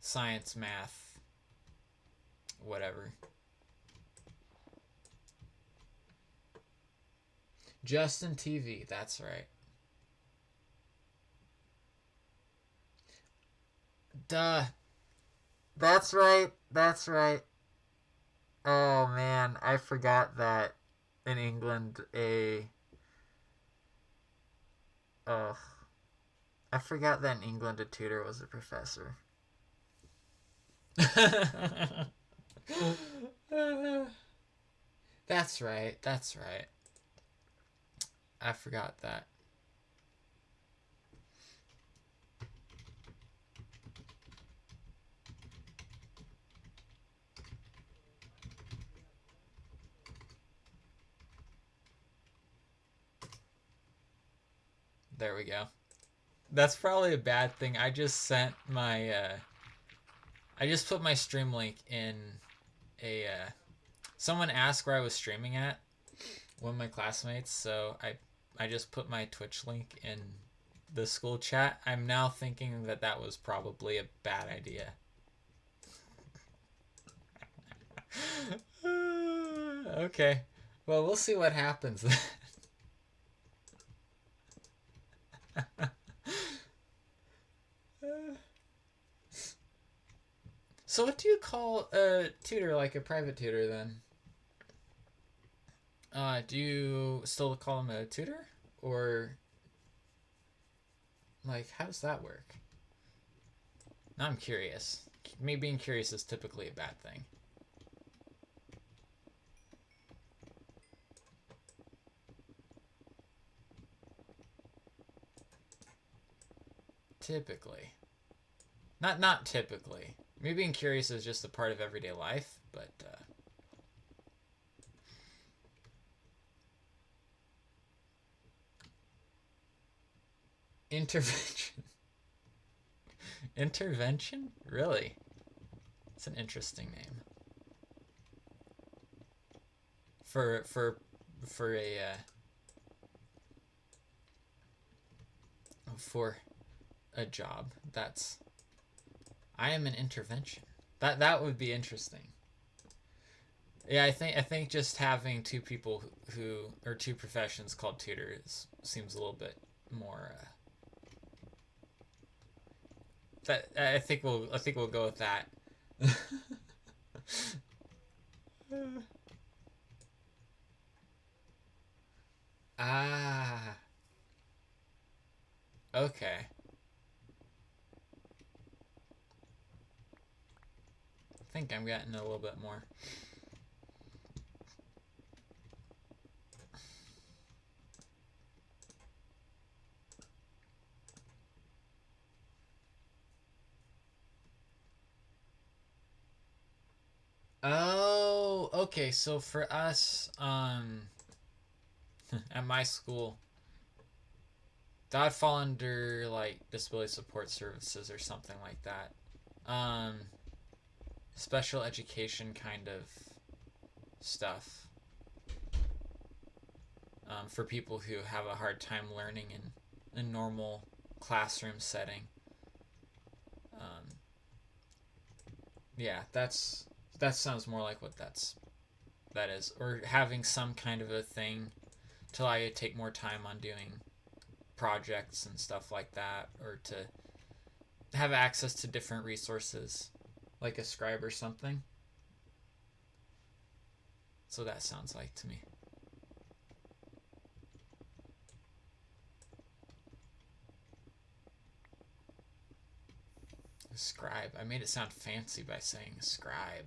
Science, math, whatever. Justin TV, that's right. Duh. That's right. That's right. Oh man, I forgot that in England ugh. I forgot that in England a tutor was a professor. That's right. That's right. I forgot that. There we go. That's probably a bad thing. I just sent my I just put my stream link in a someone asked where I was streaming at, one of my classmates, so I just put my Twitch link in the school chat. I'm now thinking that that was probably a bad idea. Okay. Well, we'll see what happens. So what do you call a tutor, like a private tutor, then? Do you still call him a tutor? Or, like, how does that work? Now I'm curious. Me being curious is typically a bad thing. Typically. Not typically. Me being curious is just a part of everyday life, but intervention. Intervention? Really? It's an interesting name. For a job. That's I am an intervention. That would be interesting. Yeah, I think just having two people who or two professions called tutors seems a little bit more. That I think we'll go with that. Ah, okay. I think I'm getting a little bit more. Oh, okay. So for us, at my school, that would fall under like disability support services or something like that. Um, Special education kind of stuff. For people who have a hard time learning in a normal classroom setting. Um, yeah, that sounds more like what that is, or having some kind of a thing to allow you to take more time on doing projects and stuff like that, or to have access to different resources, like a scribe or something. So that sounds like to me. A scribe. I made it sound fancy by saying scribe.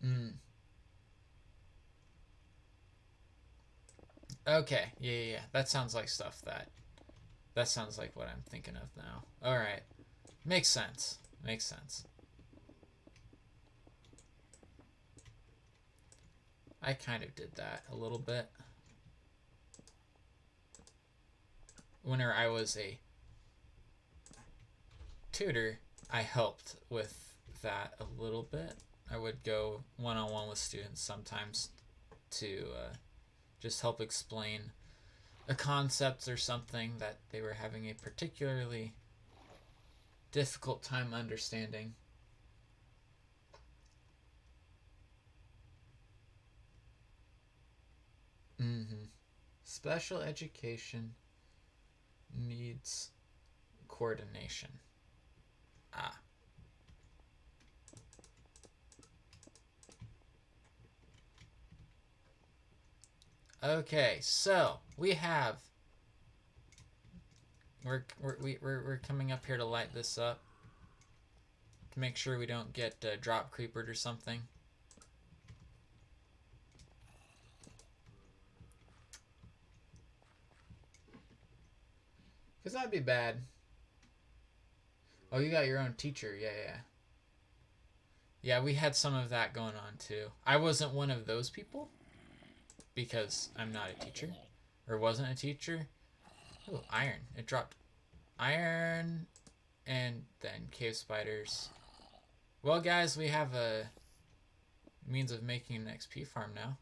Mm. Okay. Yeah. That sounds like stuff that sounds like what I'm thinking of now. All right. Makes sense. Makes sense. I kind of did that a little bit. Whenever I was a tutor, I helped with that a little bit. I would go one-on-one with students sometimes to just help explain a concept or something that they were having a particularly difficult time understanding. Mm-hmm. Special education needs coordination. Ah. Okay, so we have we're coming up here to light this up to make sure we don't get drop creepered or something. Because that'd be bad. Oh, you got your own teacher. Yeah. Yeah, we had some of that going on too. I wasn't one of those people because I'm not a teacher or wasn't a teacher. Oh, iron. It dropped iron and then cave spiders. Well, guys, we have a means of making an XP farm now.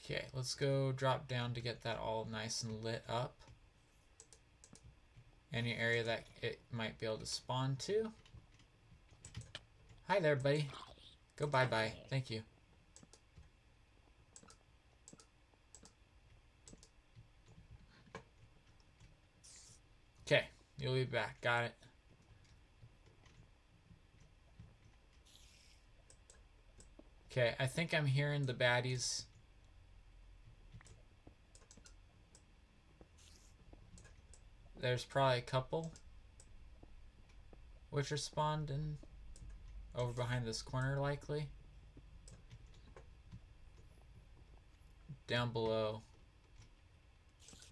Okay, let's go drop down to get that all nice and lit up. Any area that it might be able to spawn to. Hi there, buddy. Go bye-bye. Thank you. Okay, you'll be back. Got it. Okay, I think I'm hearing the baddies. There's probably a couple which are spawned in over behind this corner likely. Down below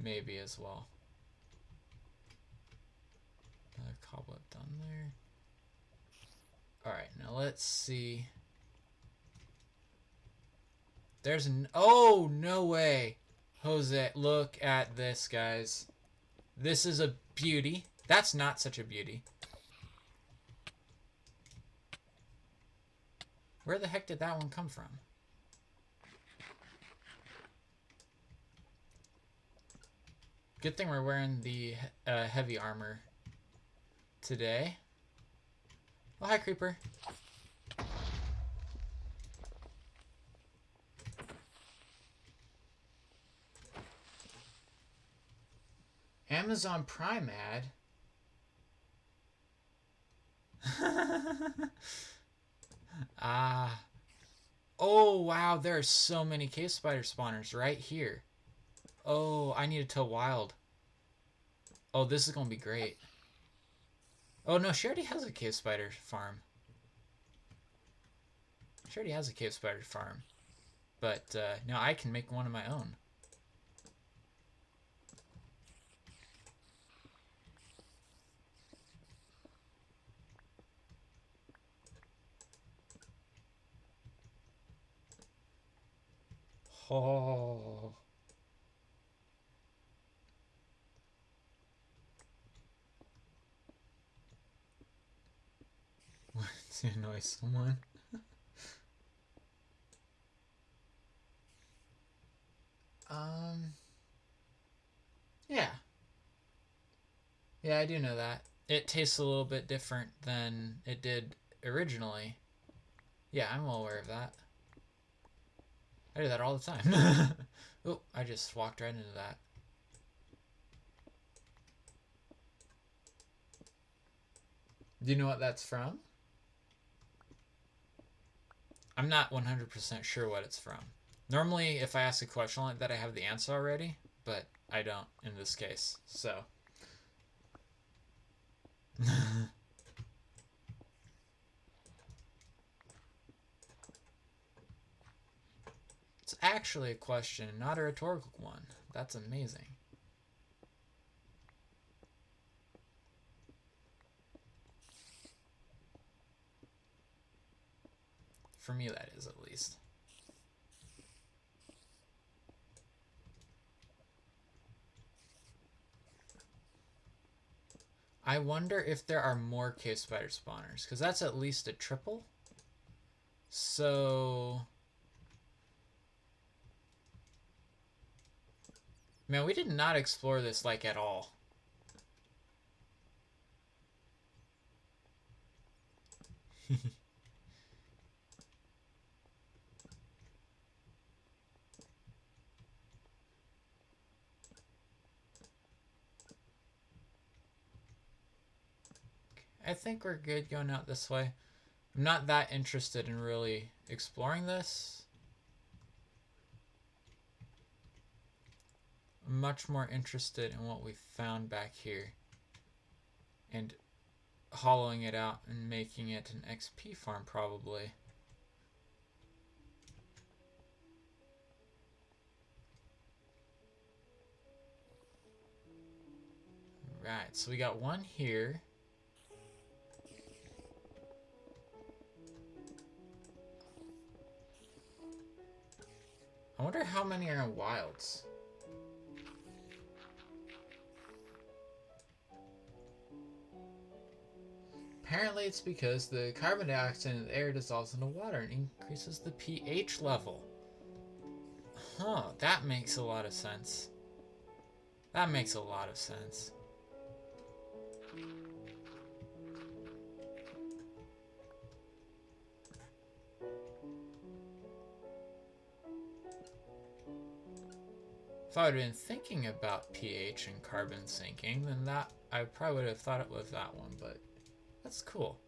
maybe as well. Another cobweb down there. Alright, now let's see. There's an... Oh, no way. Jose, look at this, guys. This is a beauty. That's not such a beauty. Where the heck did that one come from? Good thing we're wearing the heavy armor today. Oh, hi, creeper. Amazon Prime ad? Ah. Oh, wow. There are so many cave spider spawners right here. Oh, I need to tow wild. Oh, this is going to be great. Oh, no. She already has a cave spider farm. She already has a cave spider farm. But, no, I can make one of my own. Oh. To annoy someone. Yeah. Yeah, I do know that. It tastes a little bit different than it did originally. Yeah, I'm well aware of that. I do that all the time. Oh, I just walked right into that. Do you know what that's from? I'm not 100% sure what it's from. Normally, if I ask a question like that, I have the answer already, but I don't in this case, so. It's actually a question, not a rhetorical one. That's amazing. For me, that is, at least. I wonder if there are more cave spider spawners, because that's at least a triple. So... Man, we did not explore this, like, at all. I think we're good going out this way. I'm not that interested in really exploring this. I'm much more interested in what we found back here. And hollowing it out and making it an XP farm, probably. Right, so we got one here. I wonder how many are in wilds. Apparently it's because the carbon dioxide in the air dissolves into water and increases the pH level. Huh, that makes a lot of sense. That makes a lot of sense. If I would have been thinking about pH and carbon sinking, then that I probably would have thought it was that one, but that's cool.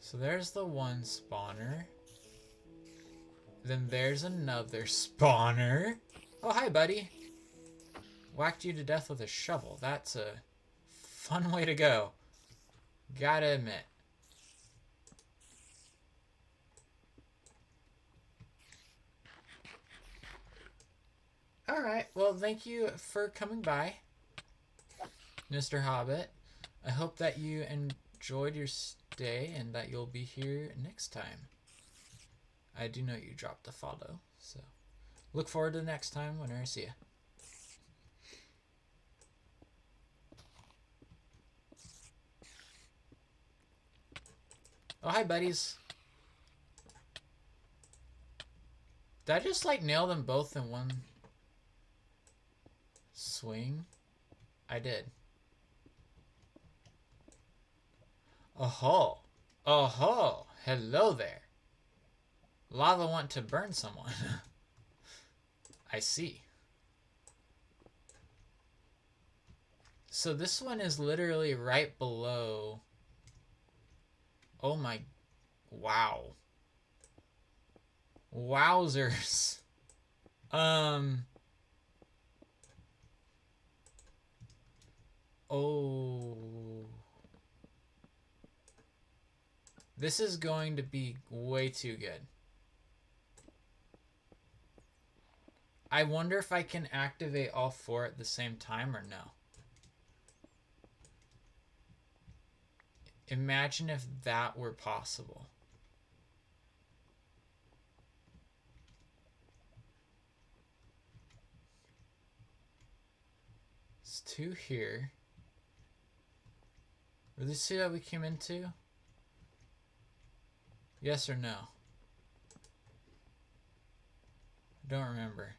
So there's the one spawner. Then there's another spawner. Oh, hi, buddy. Whacked you to death with a shovel. That's a fun way to go. Gotta admit. Alright, well, thank you for coming by, Mr. Hobbit. I hope that you enjoyed your stay and that you'll be here next time. I do know you dropped a follow, so look forward to the next time whenever I see you. Oh, hi, buddies. Did I just, like, nail them both in one swing? I did. Oh-ho. Oh-ho. Hello there. Lava want to burn someone. I see. So this one is literally right below. Oh my. Wow. Wowzers. Oh. This is going to be way too good. I wonder if I can activate all four at the same time or no. Imagine if that were possible. It's two here. Were these two that we came into? Yes or no? I don't remember.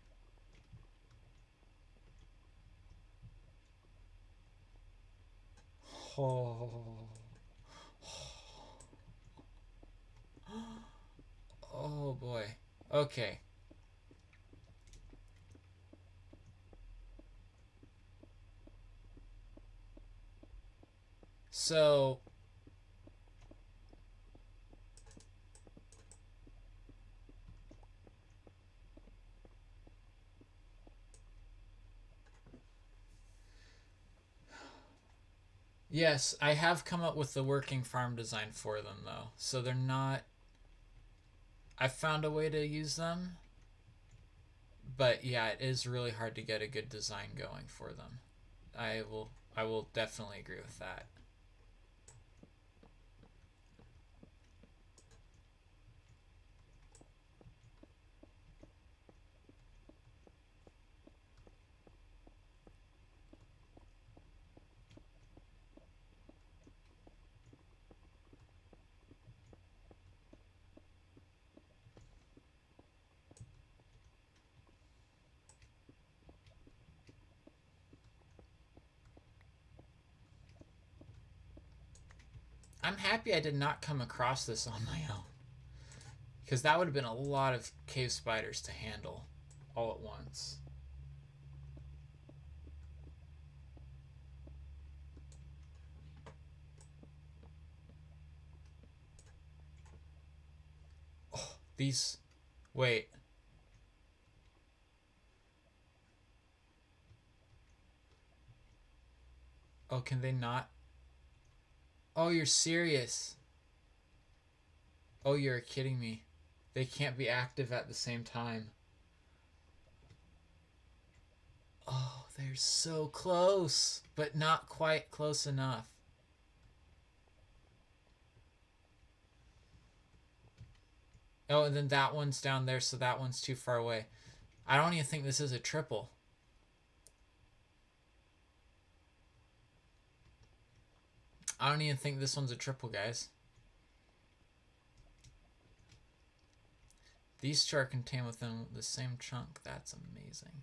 Oh. Oh boy. Okay. So yes, I have come up with the working farm design for them though. So they're not. I found a way to use them. But yeah, it is really hard to get a good design going for them. I will definitely agree with that. I'm happy I did not come across this on my own. Because that would have been a lot of cave spiders to handle all at once. Oh, these. Wait. Oh, can they not? Oh, you're serious. Oh, you're kidding me. They can't be active at the same time. Oh, they're so close, but not quite close enough. Oh, and then that one's down there, so that one's too far away. I don't even think this is a triple. I don't even think this one's a triple, guys. These two are contained within the same chunk. That's amazing.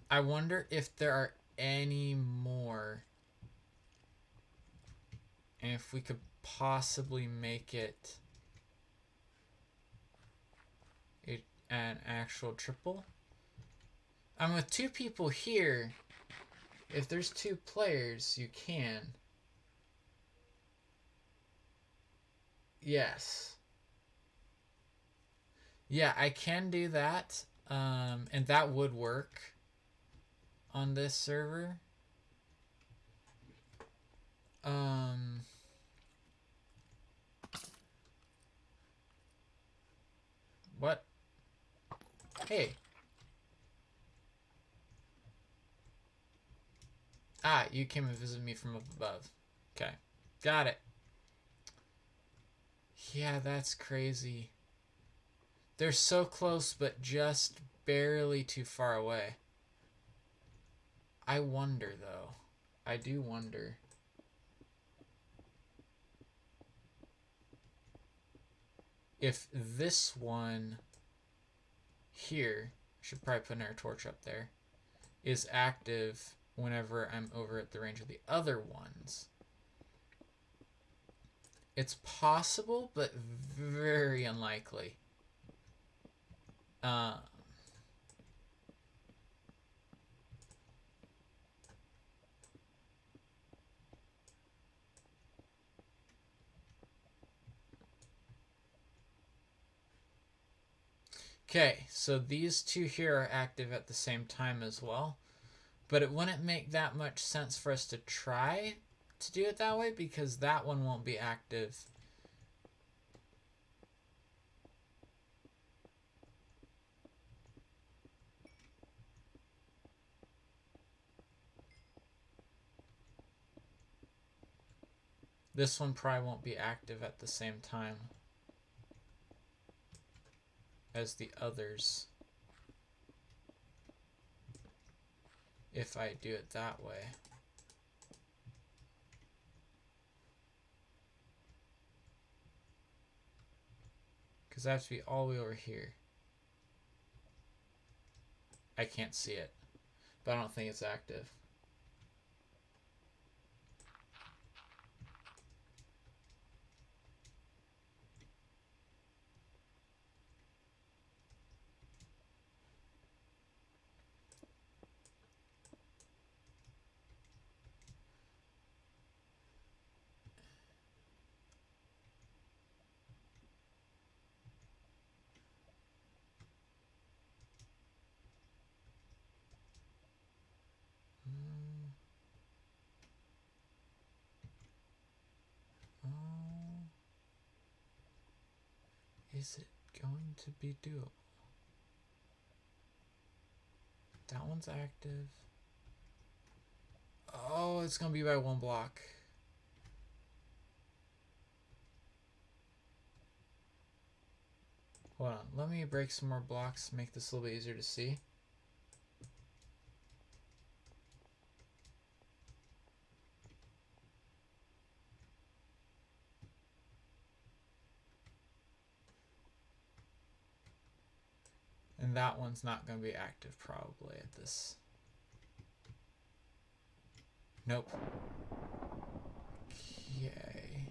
I wonder if there are any more. And if we could possibly make it an actual triple. I'm with two people here. If there's two players, you can. Yes. Yeah, I can do that. And that would work on this server. What? Hey. Ah, you came and visited me from up above. Okay. Got it. Yeah, that's crazy. They're so close, but just barely too far away. I wonder, though. I do wonder. If this one here, should probably put an air torch up there, is active whenever I'm over at the range of the other ones. It's possible, but very unlikely. Okay, so these two here are active at the same time as well. But it wouldn't make that much sense for us to try to do it that way because that one won't be active. This one probably won't be active at the same time as the others if I do it that way. Because I have to be all the way over here. I can't see it, but I don't think it's active. Is it going to be doable? That one's active. Oh, it's going to be by one block. Hold on. Let me break some more blocks, make this a little bit easier to see. And that one's not going to be active probably at this. Nope. Okay.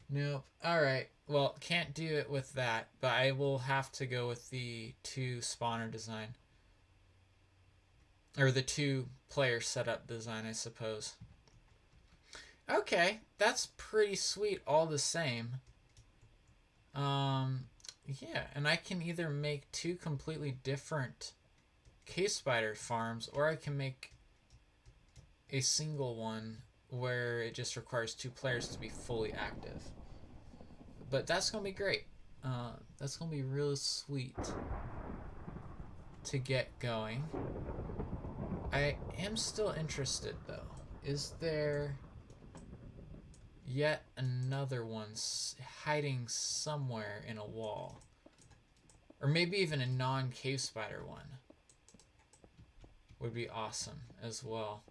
Nope. Alright. Well, can't do it with that, but I will have to go with the two spawner design. Or the two player setup design, I suppose. Okay, that's pretty sweet all the same. Yeah, and I can either make two completely different cave spider farms, or I can make a single one where it just requires two players to be fully active. But that's gonna be great. That's gonna be really sweet to get going. I am still interested though. Is there yet another one hiding somewhere in a wall? Or maybe even a non-cave spider one would be awesome as well.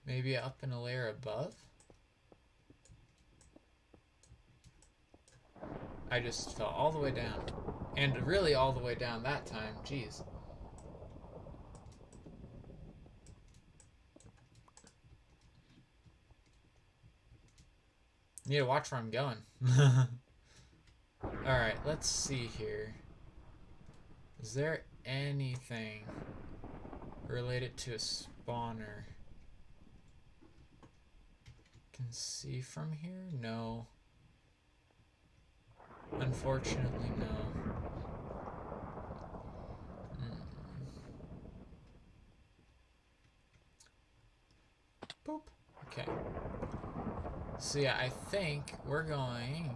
Maybe up in a layer above? I just fell all the way down. And really all the way down that time. Jeez. Need to watch where I'm going. Alright, let's see here. Is there anything related to a spawner? Can see from here? No. Unfortunately, no. Boop. Okay. So yeah, I think we're going...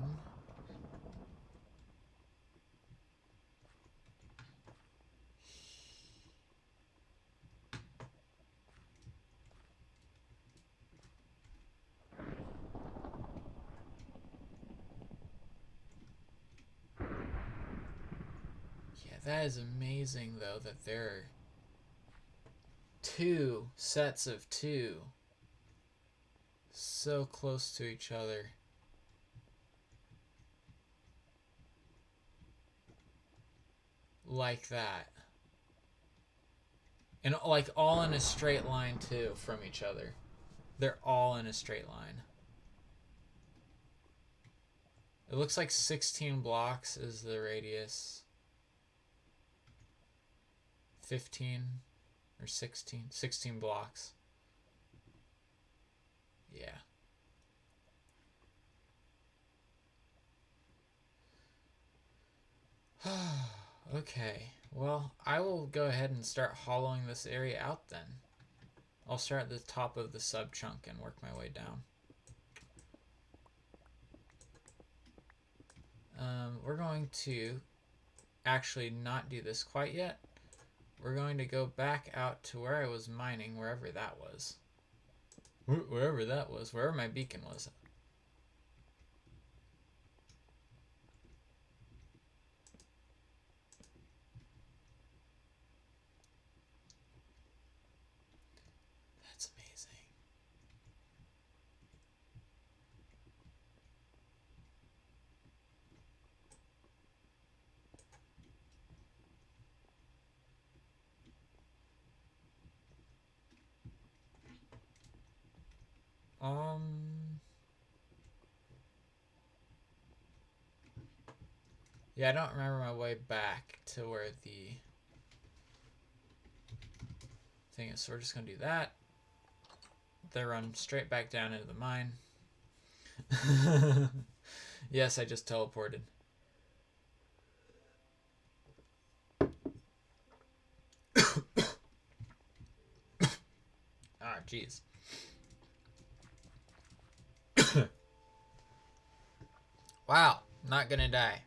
Yeah, that is amazing though that there are two sets of two so close to each other. Like that. And like all in a straight line too from each other. They're all in a straight line. It looks like 16 blocks is the radius. 15 or 16. 16 blocks. Yeah. Okay. Well, I will go ahead and start hollowing this area out then. I'll start at the top of the sub chunk and work my way down. We're going to actually not do this quite yet. We're going to go back out to where I was mining, wherever that was. Wherever my beacon was. That's amazing. Yeah, I don't remember my way back to where the thing is, so we're just gonna do that. Then run straight back down into the mine. Yes, I just teleported. Ah, jeez. Wow, not gonna die.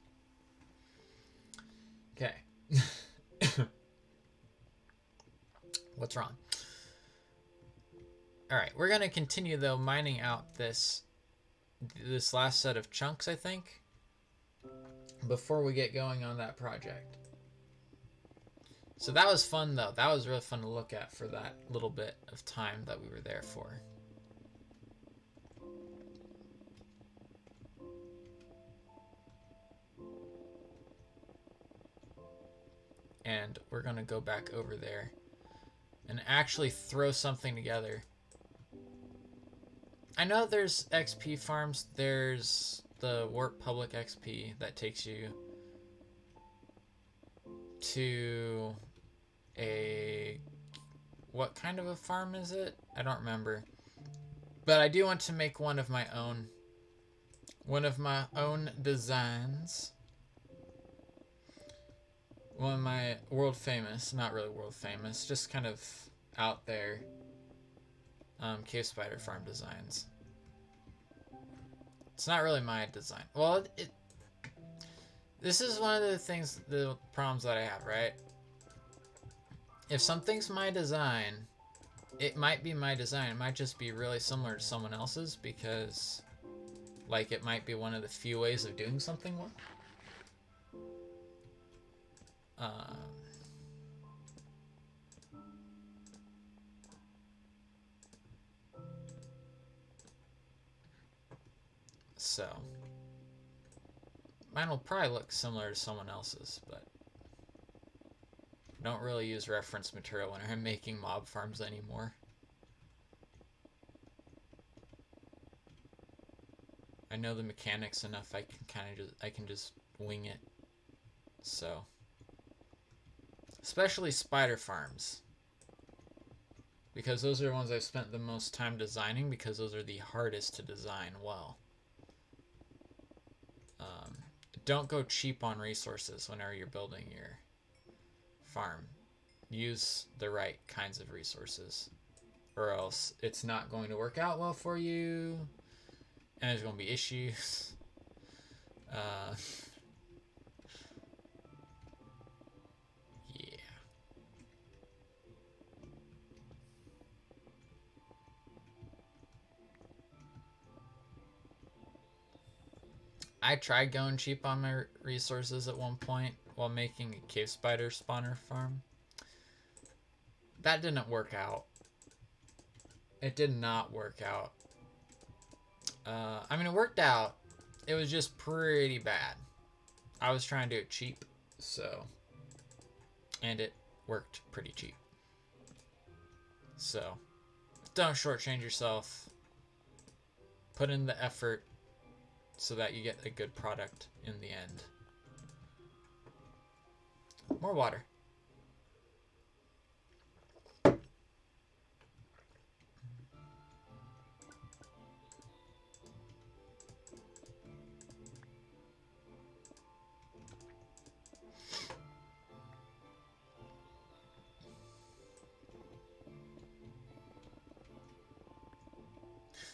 Okay. What's wrong? Alright, we're gonna continue though mining out this last set of chunks, I think, before we get going on that project. So that was fun though. That was really fun to look at for that little bit of time that we were there for. And we're gonna go back over there and actually throw something together. I know there's XP farms. There's the Warp Public XP that takes you to a... What kind of a farm is it? I don't remember. But I do want to make one of my own. One of my own designs. One of my world famous, not really world famous, just kind of out there cave spider farm designs. It's not really my design. Well, this is one of the things, the problems that I have, right? If something's my design, it might be my design. It might just be really similar to someone else's because, like, it might be one of the few ways of doing something well. So, mine will probably look similar to someone else's, but I don't really use reference material when I'm making mob farms anymore. I know the mechanics enough. I can just wing it. So, especially spider farms, because those are the ones I've spent the most time designing, because those are the hardest to design well. Don't go cheap on resources whenever you're building your farm. Use the right kinds of resources, or else it's not going to work out well for you, and there's going to be issues. Yeah. I tried going cheap on my resources at one point while making a cave spider spawner farm. That didn't work out. It did not work out. I mean, it worked out. It was just pretty bad. I was trying to do it cheap, so... And it worked pretty cheap. So, don't shortchange yourself. Put in the effort so that you get a good product in the end. More water.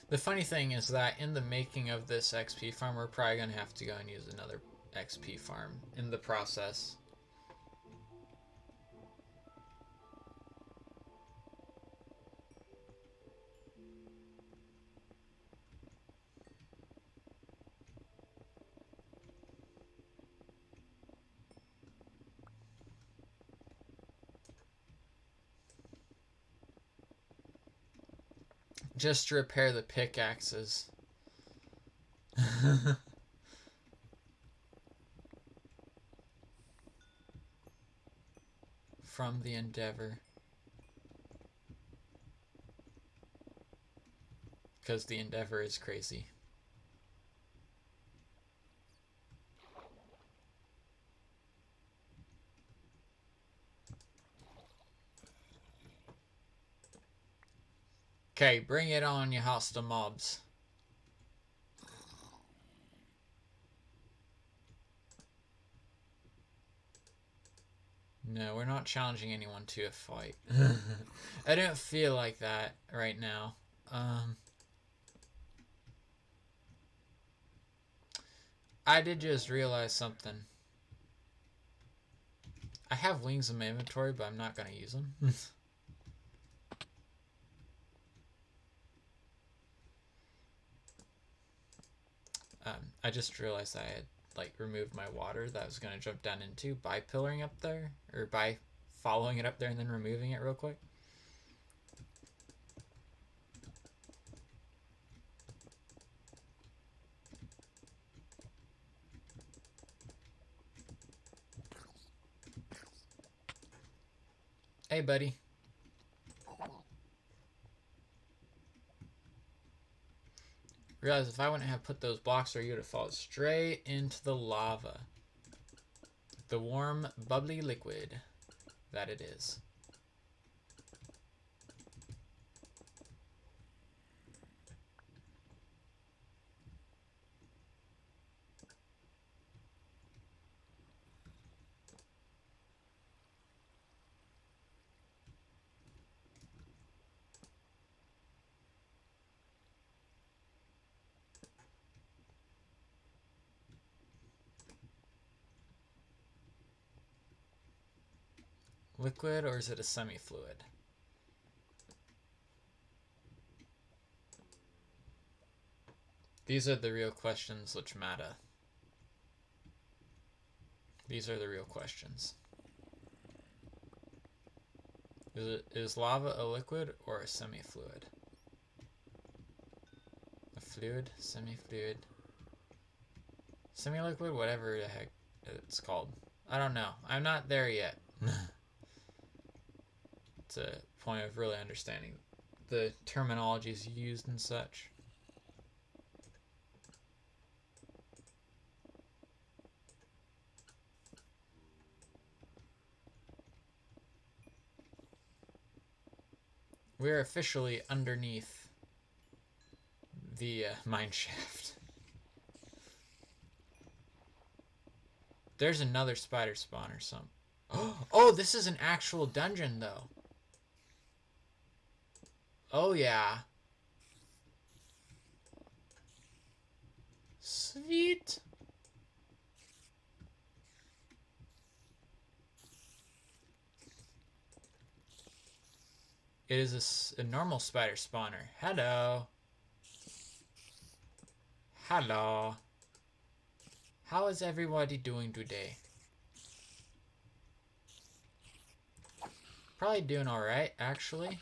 The funny thing is that in the making of this XP farm, we're probably going to have to go and use another XP farm in the process. Just to repair the pickaxes. From the Endeavor. Because the Endeavor is crazy. Okay, bring it on, you hostile mobs. No, we're not challenging anyone to a fight. I don't feel like that right now. I did just realize something. I have wings in my inventory, but I'm not going to use them. I just realized I had removed my water that I was going to jump down into by pillaring up there, or by following it up there and then removing it real quick. Hey, buddy. Realize if I wouldn't have put those blocks there, you would have fallen straight into the lava. The warm, bubbly liquid that it is. Liquid, or is it a semi-fluid? These are the real questions which matter. These are the real questions. Is lava a liquid or a semi-fluid? A fluid? Semi-fluid? Semi-liquid? Whatever the heck it's called. I don't know. I'm not there yet. It's a point of really understanding the terminologies used and such. We're officially underneath the mine shaft. There's another spider spawn or something. Oh, this is an actual dungeon though. Oh yeah. Sweet. It is a normal spider spawner. Hello. Hello. How is everybody doing today? Probably doing alright, actually.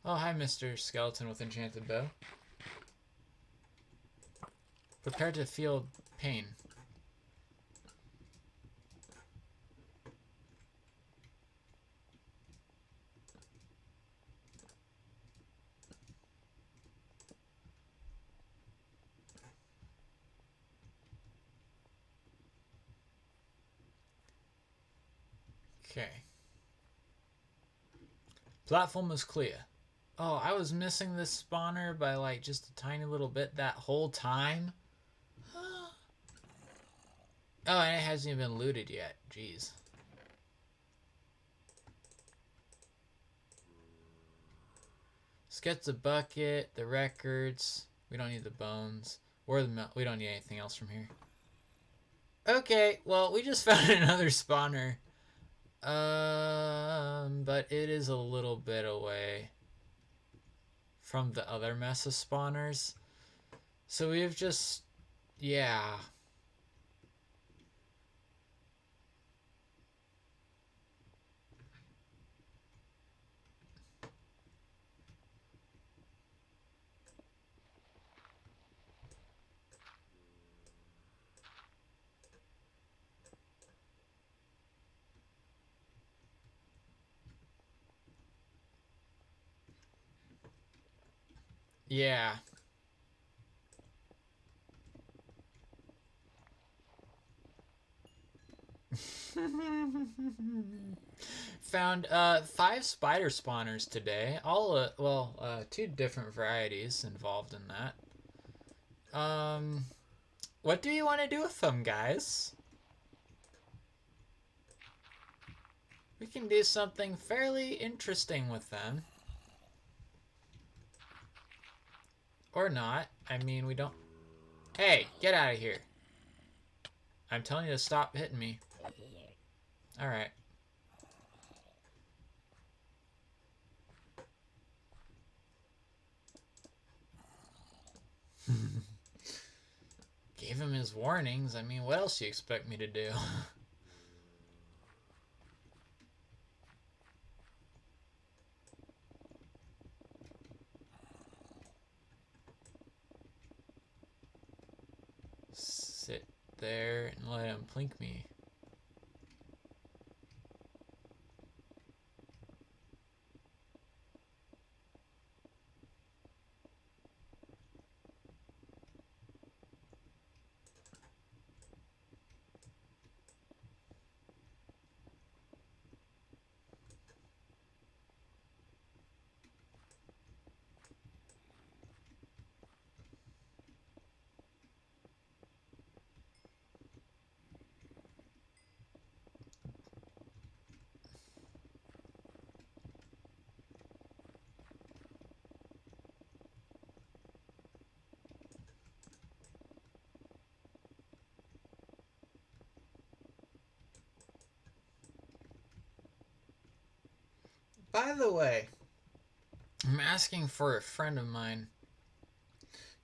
Oh, hi, Mr. Skeleton with Enchanted Bow. Prepare to feel pain. Okay. Platform is clear. Oh, I was missing this spawner by like just a tiny little bit that whole time. Oh, and it hasn't even been looted yet. Jeez. Let's get the bucket, the records. We don't need the bones. Or the we don't need anything else from here. Okay, well, we just found another spawner. But it is a little bit away from the other mess of spawners. So we've just... yeah. Yeah. Found 5 spider spawners today. All two different varieties involved in that. What do you want to do with them, guys? We can do something fairly interesting with them. Or not. I mean, we don't... Hey, get out of here. I'm telling you to stop hitting me. Alright. Gave him his warnings. I mean, what else do you expect me to do? Sit there and let him plink me. By the way, I'm asking for a friend of mine,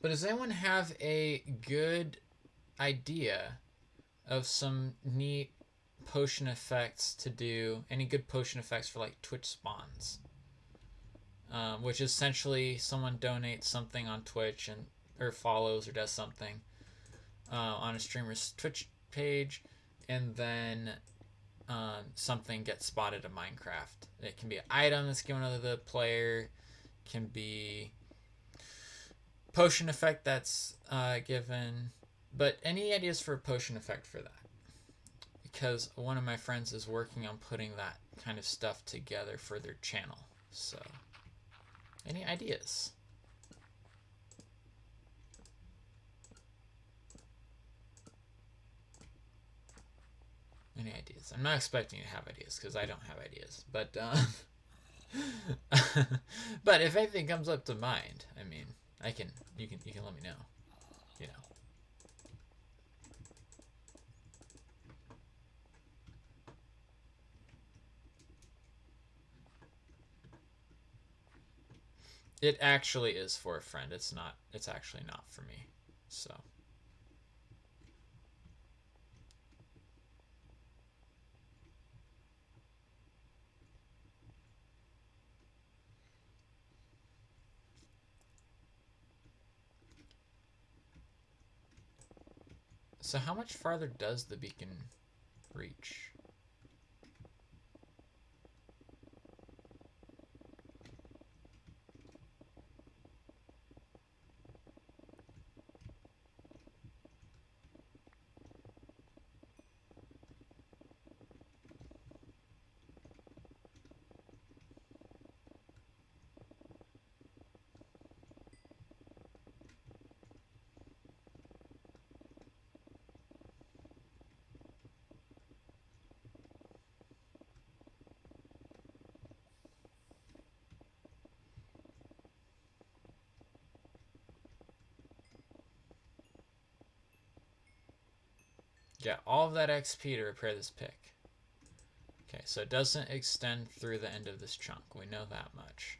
but does anyone have a good idea of some neat potion effects to do? Any good potion effects for like Twitch spawns? Which is essentially someone donates something on Twitch and or follows or does something on a streamer's Twitch page, and then something gets spotted in Minecraft. It can be an item that's given to the player, can be potion effect that's given, but any ideas for a potion effect for that? Because one of my friends is working on putting that kind of stuff together for their channel. So, any ideas? Any ideas? I'm not expecting you to have ideas because I don't have ideas, but but if anything comes up to mind, I mean, you can let me know. You know. It actually is for a friend. It's not. It's actually not for me. So. So how much farther does the beacon reach? Yeah, all of that XP to repair this pick. Okay, so it doesn't extend through the end of this chunk. We know that much.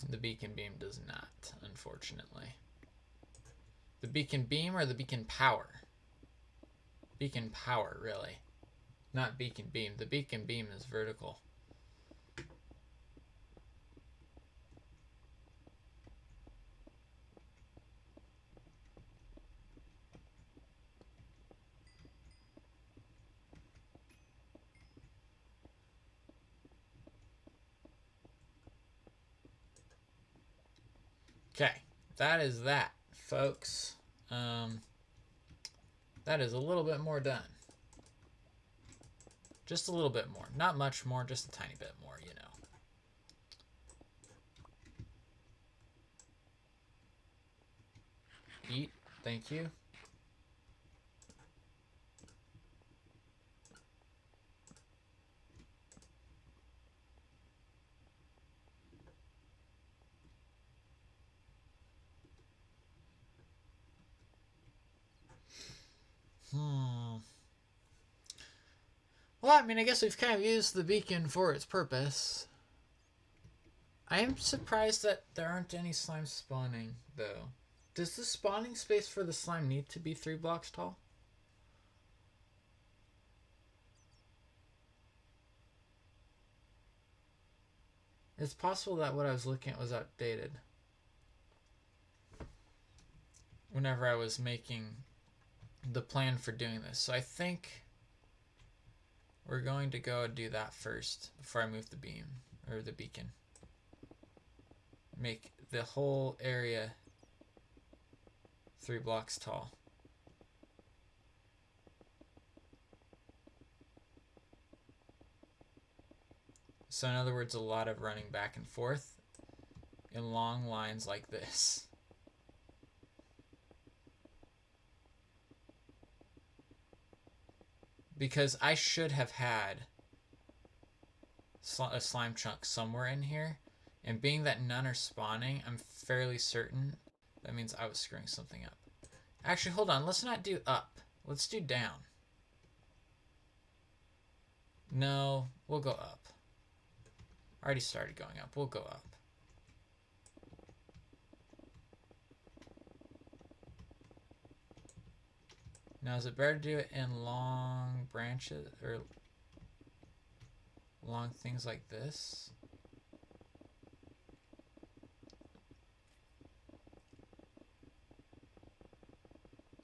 The beacon beam does not, unfortunately. The beacon beam or the beacon power? Beacon power, really. Not beacon beam. The beacon beam is vertical. Okay, that is that, folks. That is a little bit more done. Just a little bit more. Not much more, just a tiny bit more, you know. Eat, thank you. Well, I mean, I guess we've kind of used the beacon for its purpose. I am surprised that there aren't any slimes spawning, though. Does the spawning space for the slime need to be 3 blocks tall? It's possible that what I was looking at was outdated. Whenever I was making the plan for doing this. So I think we're going to go and do that first before I move the beam, or the beacon. Make the whole area 3 blocks tall. So in other words, a lot of running back and forth in long lines like this. Because I should have had a slime chunk somewhere in here. And being that none are spawning, I'm fairly certain that means I was screwing something up. Actually, hold on. Let's not do up. Let's do down. No, we'll go up. Already started going up. We'll go up. Now, is it better to do it in long branches or long things like this?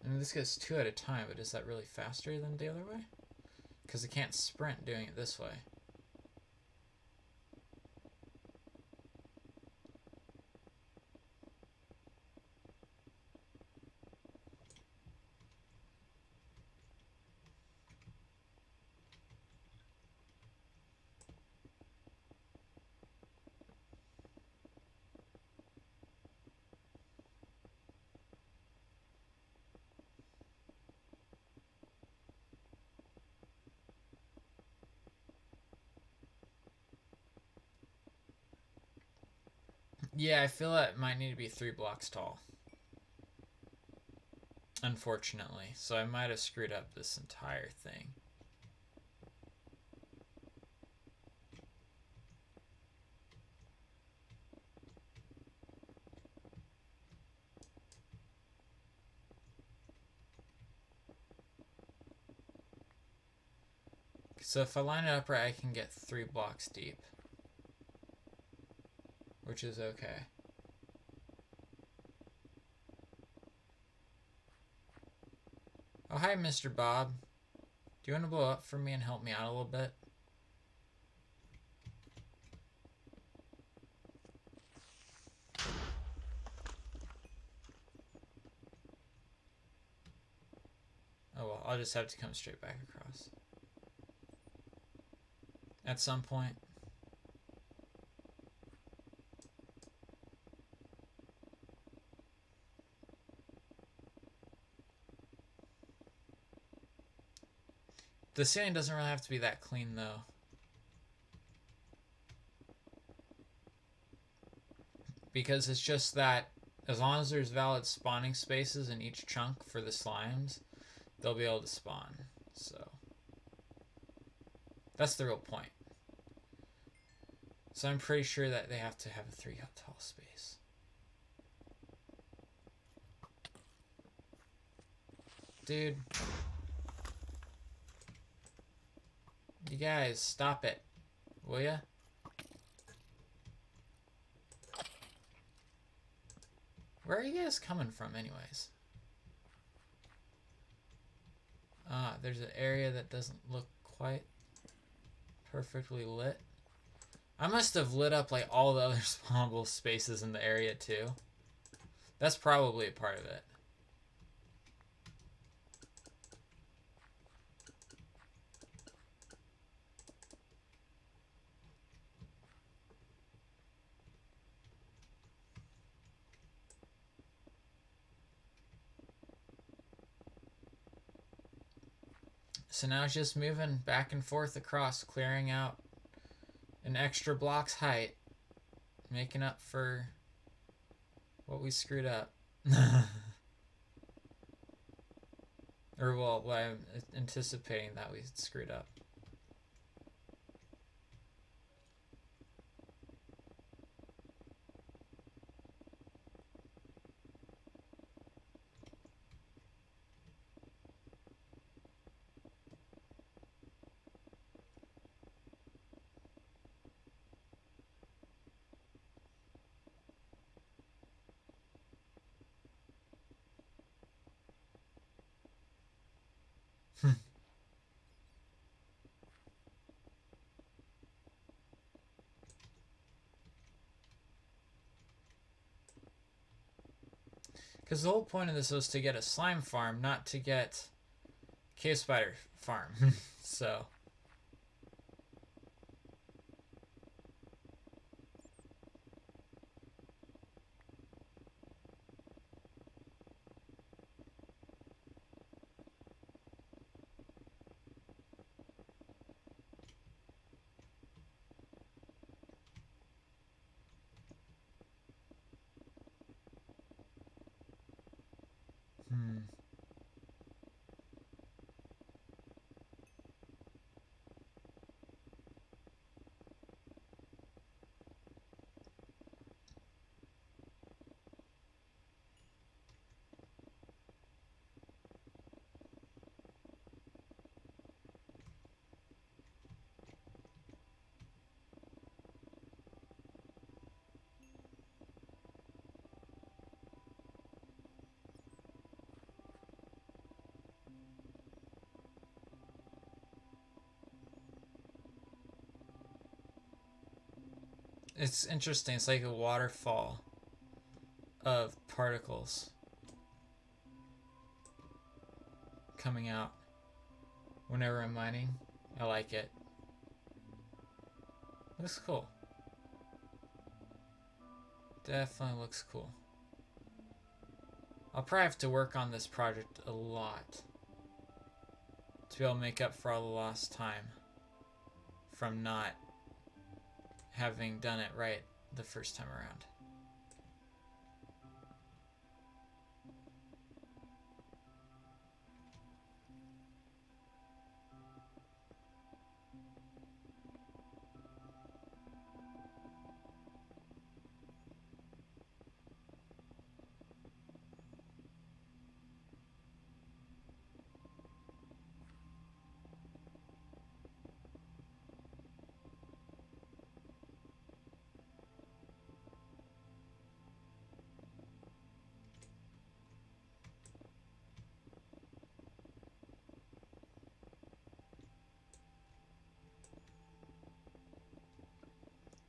I mean, this goes 2 at a time, but is that really faster than the other way? Because it can't sprint doing it this way. Yeah, I feel that it might need to be 3 blocks tall. Unfortunately. So I might have screwed up this entire thing. So if I line it up right, I can get 3 blocks deep. Which is okay. Oh, hi, Mr. Bob. Do you want to blow up for me and help me out a little bit? Oh well, I'll just have to come straight back across. At some point. The ceiling doesn't really have to be that clean though. Because it's just that as long as there's valid spawning spaces in each chunk for the slimes, they'll be able to spawn. So that's the real point. So I'm pretty sure that they have to have a 3 tall space. Dude. You guys, stop it. Will ya? Where are you guys coming from anyways? There's an area that doesn't look quite perfectly lit. I must have lit up like all the other spawnable spaces in the area too. That's probably a part of it. So now it's just moving back and forth across, clearing out an extra block's height, making up for what we screwed up. Or, well, what I'm anticipating that we screwed up. Because the whole point of this was to get a slime farm, not to get cave spider farm. So... It's interesting. It's like a waterfall of particles coming out whenever I'm mining. I like it. Looks cool. Definitely looks cool. I'll probably have to work on this project a lot to be able to make up for all the lost time from not having done it right the first time around.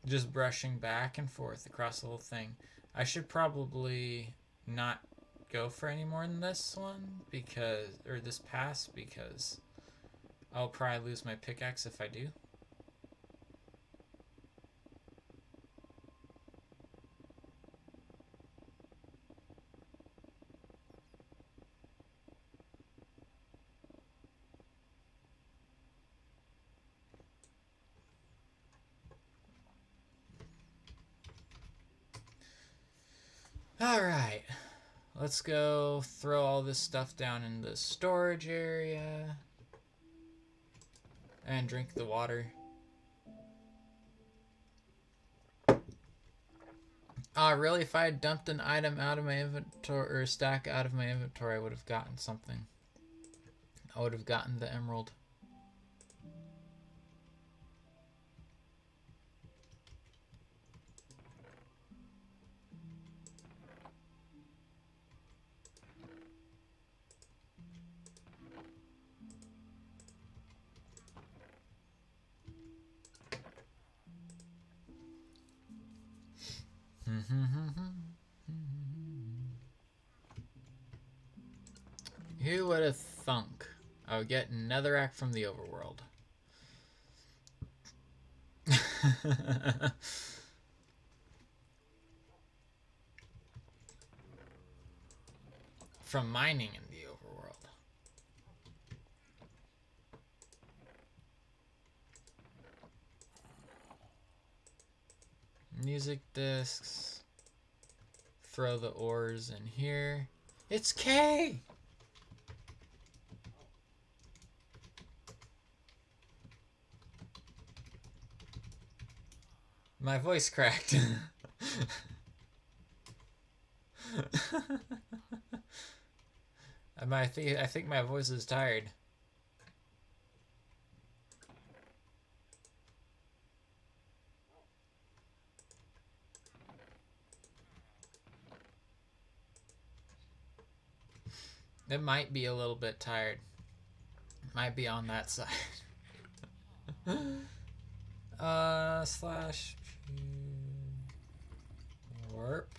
Just brushing back and forth across the whole thing. I should probably not go for any more than this one because, or this pass, because I'll probably lose my pickaxe if I do. Alright, let's go throw all this stuff down in the storage area and drink the water. Really, if I had dumped an item out of my inventory, or a stack out of my inventory, I would have gotten something. I would have gotten the emerald. Who would have thunk I would get netherrack from the overworld? From mining in the overworld. Music discs. Throw the ores in here. It's K! My voice cracked. I think my voice is tired. It might be a little bit tired. Might be on that side. Slash warp.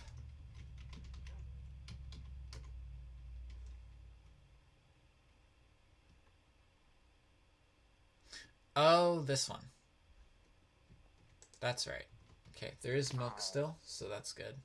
Oh, this one. That's right. Okay, there is milk still, so that's good.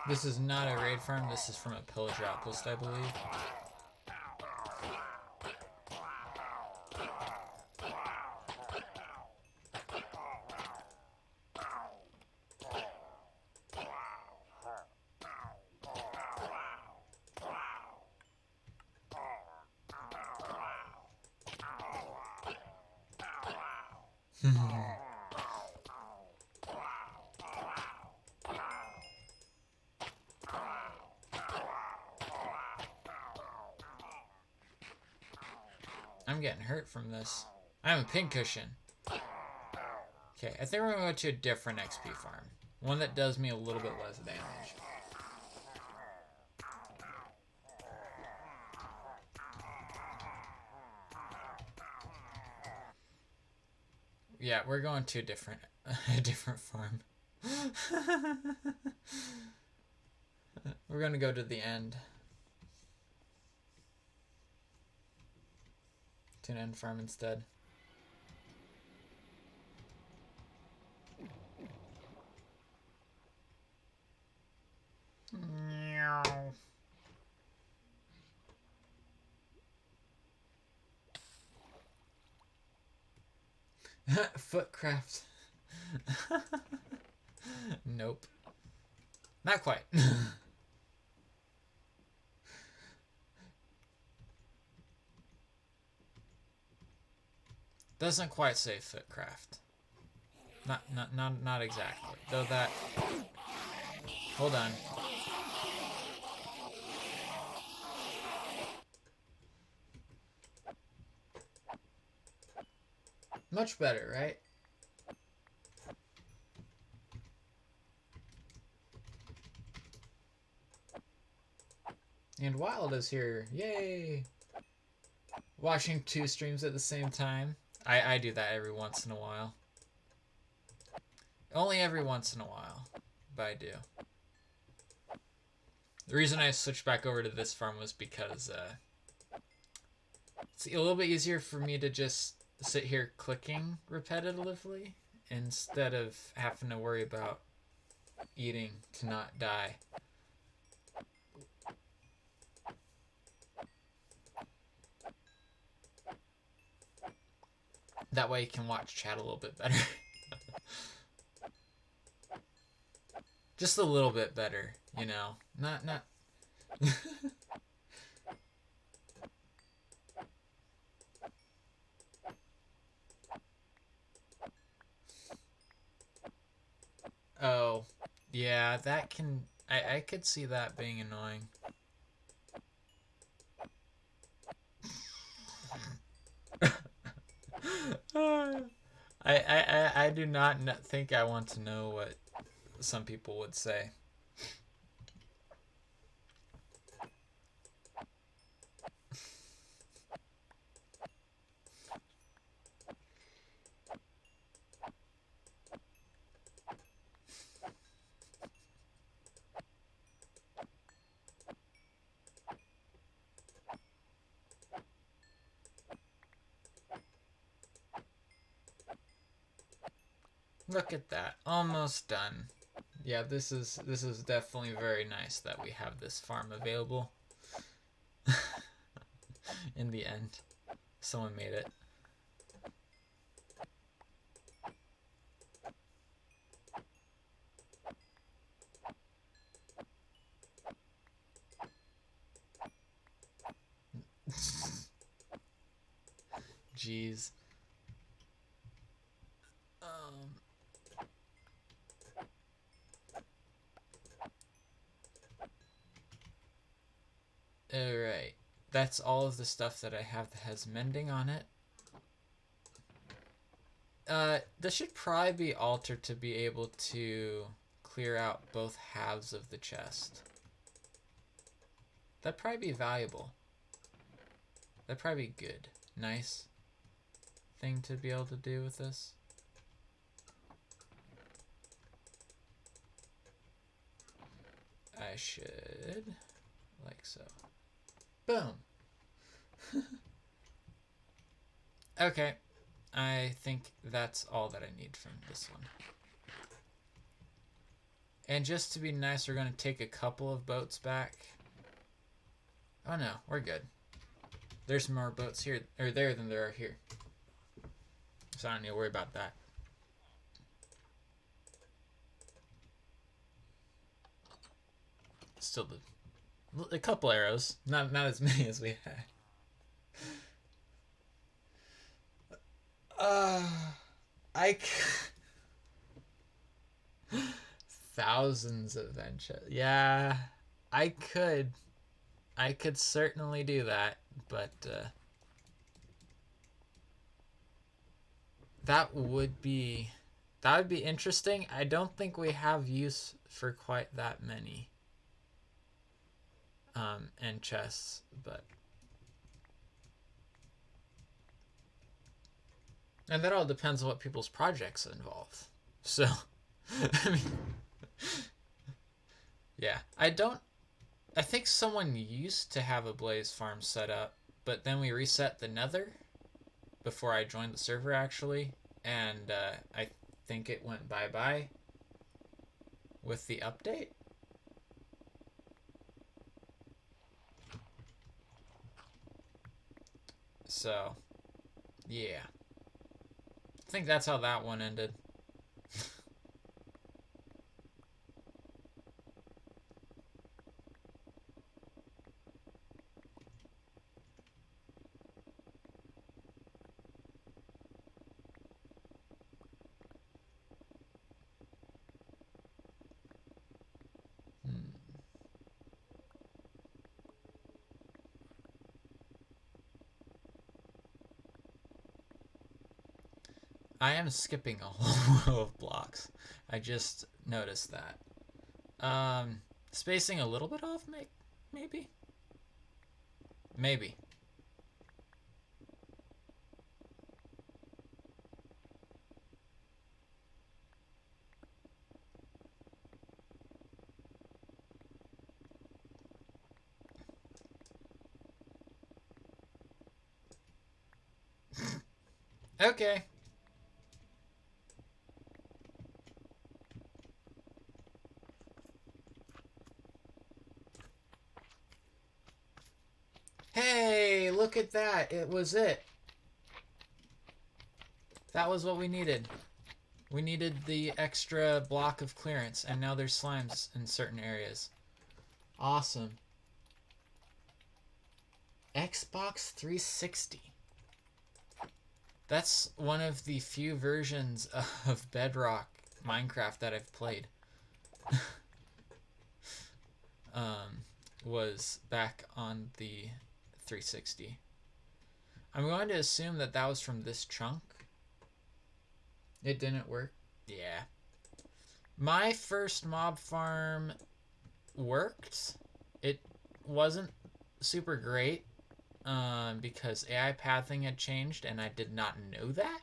This is not a raid farm, this is from a pillager outpost, I believe. I'm getting hurt from this. I have a pincushion. Okay, I think we're going to go to a different XP farm. One that does me a little bit less damage. Yeah, we're going to a different farm. We're going to go to the end. To an end farm instead. FooCraft. Nope. Not quite. Doesn't quite say FooCraft. Not exactly. Though that. Hold on. Much better, right? And Wild is here. Yay! Watching 2 streams at the same time. I do that every once in a while. Only every once in a while. But I do. The reason I switched back over to this farm was because it's a little bit easier for me to just sit here clicking repetitively instead of having to worry about eating to not die. That way you can watch chat a little bit better. Just a little bit better, you know. Not Oh, yeah, that can I could see that being annoying. I do not think I want to know what some people would say. Look at that. Almost done. Yeah, this is definitely very nice that we have this farm available. In the end, someone made it. Jeez. Alright. That's all of the stuff that I have that has mending on it. This should probably be altered to be able to clear out both halves of the chest. That'd probably be valuable. That'd probably be good. Nice thing to be able to do with this. I should, like so. Boom. Okay, I think that's all that I need from this one. And just to be nice, we're going to take a couple of boats back. Oh no, we're good. There's more boats here, or there, than there are here. So I don't need to worry about that. Still a couple arrows, not as many as we had. I thousands of enchants. Yeah, I could. I could certainly do that, but that would be that would be interesting. I don't think we have use for quite that many end chests, but and that all depends on what people's projects involve. So, I mean, yeah, I don't. I think someone used to have a blaze farm set up, but then we reset the Nether before I joined the server actually, and I think it went bye bye with the update. So, yeah. I think that's how that one ended. I am skipping a whole row of blocks. I just noticed that. Spacing a little bit off, maybe? Maybe. Okay. Hey, look at that. It was it. That was what we needed. We needed the extra block of clearance, and now there's slimes in certain areas. Awesome. Xbox 360. That's one of the few versions of Bedrock Minecraft that I've played. Was back on the 360. I'm going to assume that that was from this chunk. It didn't work. Yeah. My first mob farm worked. It wasn't super great because AI pathing had changed and I did not know that.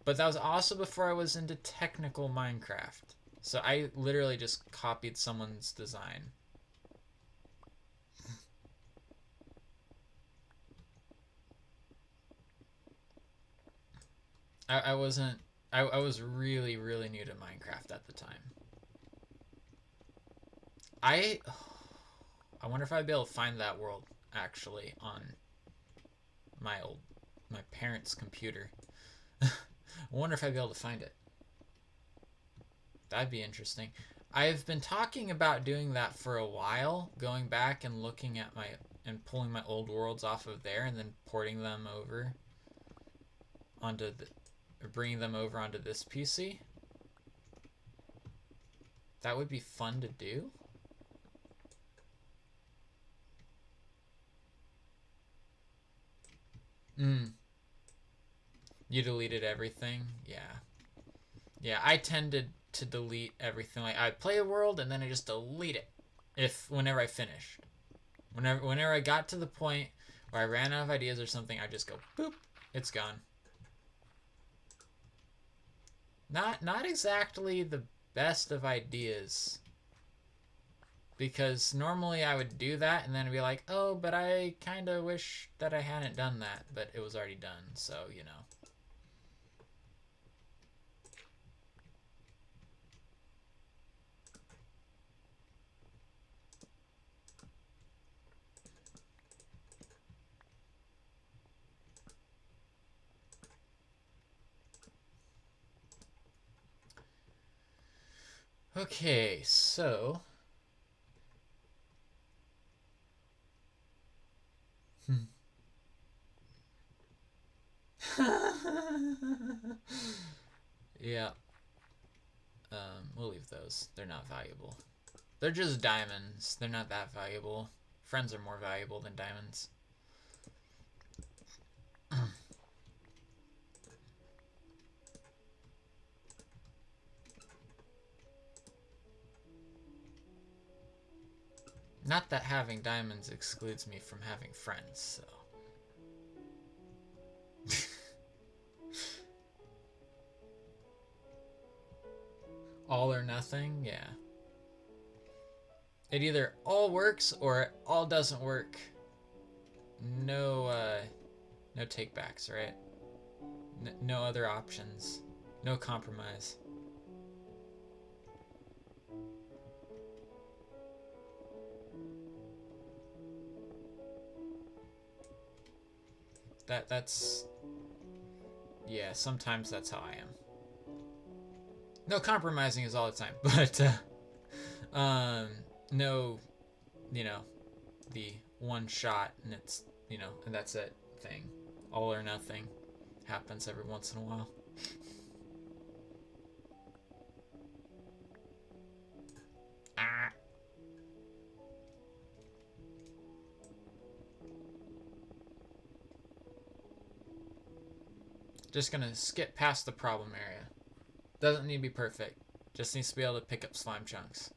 But that was also before I was into technical Minecraft. So I literally just copied someone's design. I wasn't... I was really, really new to Minecraft at the time. I wonder if I'd be able to find that world, actually, on my parents' computer. I wonder if I'd be able to find it. That'd be interesting. I've been talking about doing that for a while, going back and looking at and pulling my old worlds off of there and then porting them over onto bringing them over onto this PC. That would be fun to do. You deleted everything? Yeah. Yeah, I tended to delete everything. Like, I play a world and then I just delete it whenever I finished. Whenever I got to the point where I ran out of ideas or something, I just go boop, it's gone. Not exactly the best of ideas. Because normally I would do that and then I'd be like, oh, but I kind of wish that I hadn't done that, but it was already done, so, you know. Okay, so... Yeah. We'll leave those. They're not valuable. They're just diamonds. They're not that valuable. Friends are more valuable than diamonds. Not that having diamonds excludes me from having friends, so. All or nothing, yeah. It either all works or it all doesn't work. No, no takebacks, right? No other options. No compromise. That's yeah, sometimes that's how I am. No compromising is all the time, but no, you know, the one shot and it's, and that's it thing. All or nothing happens every once in a while. Ah. Just gonna skip past the problem area. Doesn't need to be perfect. Just needs to be able to pick up slime chunks.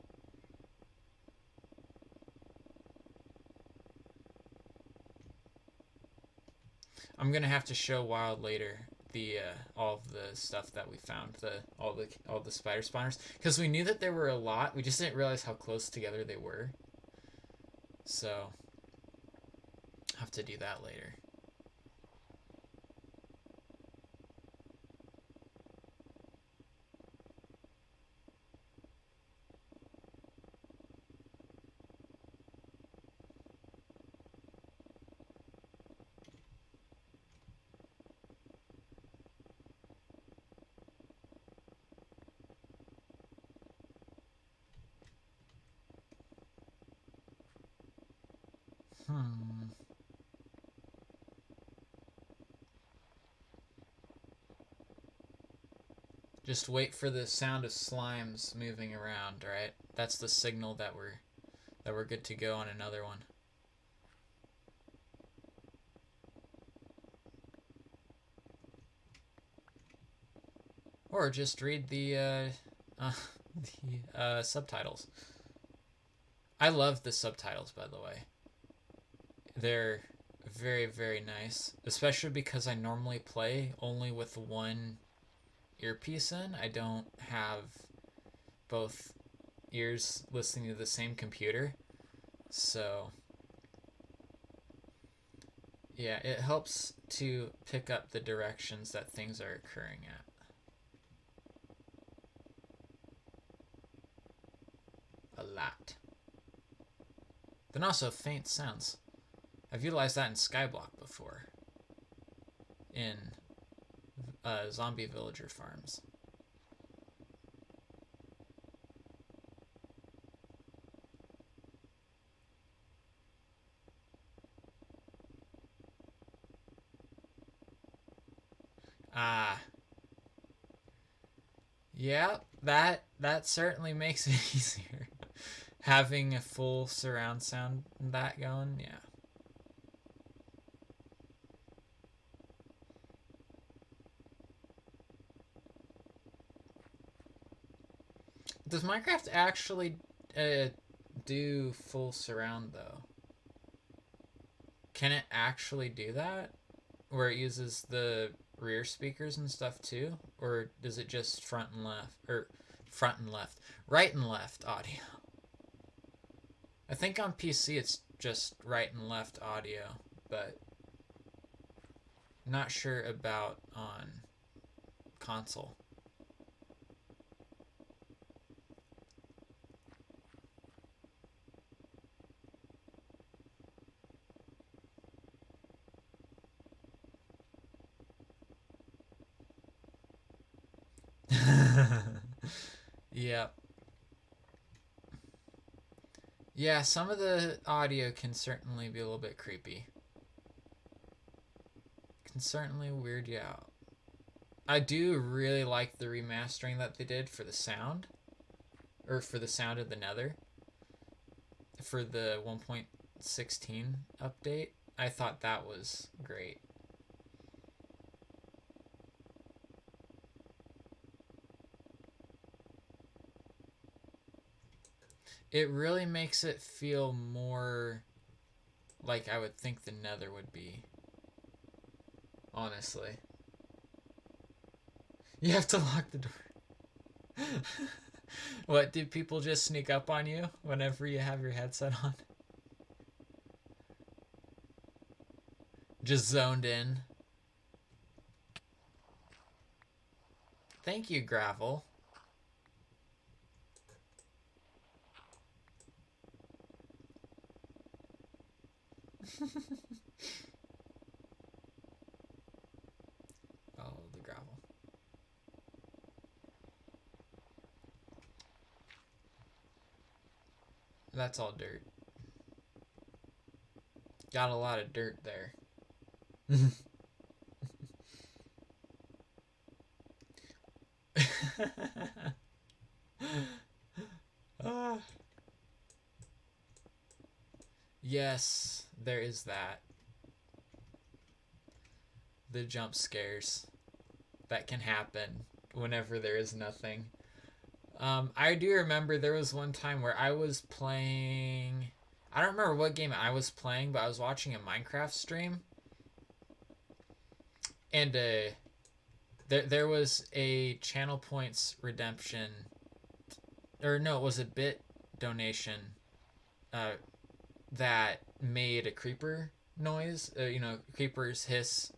I'm gonna have to show Wild later the all of the stuff that we found, all the spider spawners, because we knew that there were a lot. We just didn't realize how close together they were. So I'll have to do that later. Just wait for the sound of slimes moving around, right? That's the signal that we're good to go on another one. Or just read the subtitles. I love the subtitles, by the way. They're very, very nice, especially because I normally play only with one earpiece in. I don't have both ears listening to the same computer. So, yeah, it helps to pick up the directions that things are occurring at. A lot. Then also faint sounds. I've utilized that in Skyblock before. In zombie villager farms. Ah. Yeah, that certainly makes it easier. Having a full surround sound that going, yeah. Does Minecraft actually do full surround though? Can it actually do that? Where it uses the rear speakers and stuff too? Or does it just front and left? Or front and left. Right and left audio. I think on PC it's just right and left audio, but not sure about on console. Yeah. Yeah, some of the audio can certainly be a little bit creepy. Can certainly weird you out. I do really like the remastering that they did for the sound, or for the sound of the Nether, for the 1.16 update. I thought that was great. It really makes it feel more like I would think the Nether would be. Honestly. You have to lock the door. What, do people just sneak up on you whenever you have your headset on? Just zoned in. Thank you, Gravel. Oh, the gravel. That's all dirt. Got a lot of dirt there. uh, yes, there is that. The jump scares that can happen whenever there is nothing. I do remember there was one time where I was playing. I don't remember what game I was playing, but I was watching a Minecraft stream, and there was a channel points redemption, or no, it was a bit donation, uh, that made a creeper noise. Creepers hiss,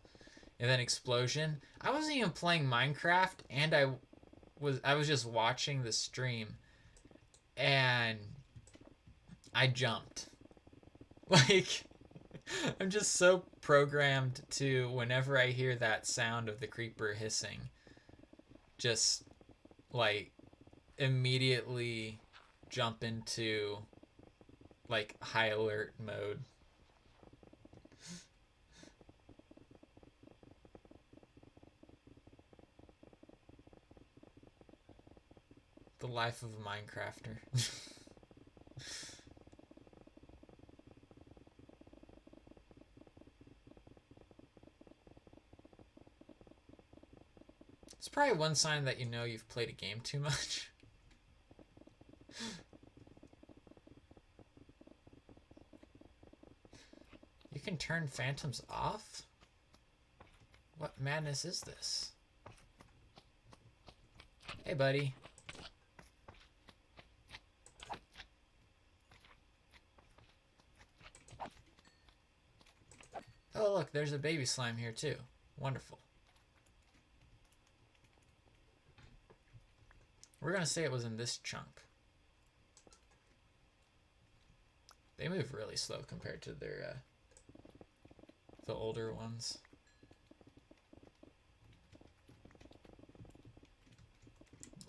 and then explosion. I wasn't even playing Minecraft, and I was just watching the stream, and I jumped. Like, I'm just so programmed to, whenever I hear that sound of the creeper hissing, just like immediately jump into like high alert mode. The life of a Minecrafter. It's probably one sign that you know you've played a game too much. You can turn phantoms off? What madness is this? Hey, buddy. Oh, look, there's a baby slime here, too. Wonderful. We're going to say it was in this chunk. They move really slow compared to their, the older ones.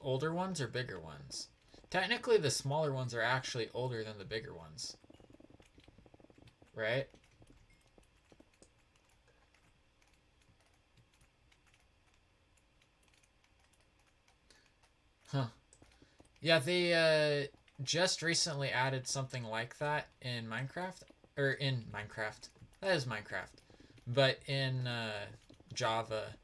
Older ones or bigger ones? Technically, the smaller ones are actually older than the bigger ones. Right? Huh. Yeah, they just recently added something like that in Minecraft. Or in Minecraft. That is Minecraft. But in Java,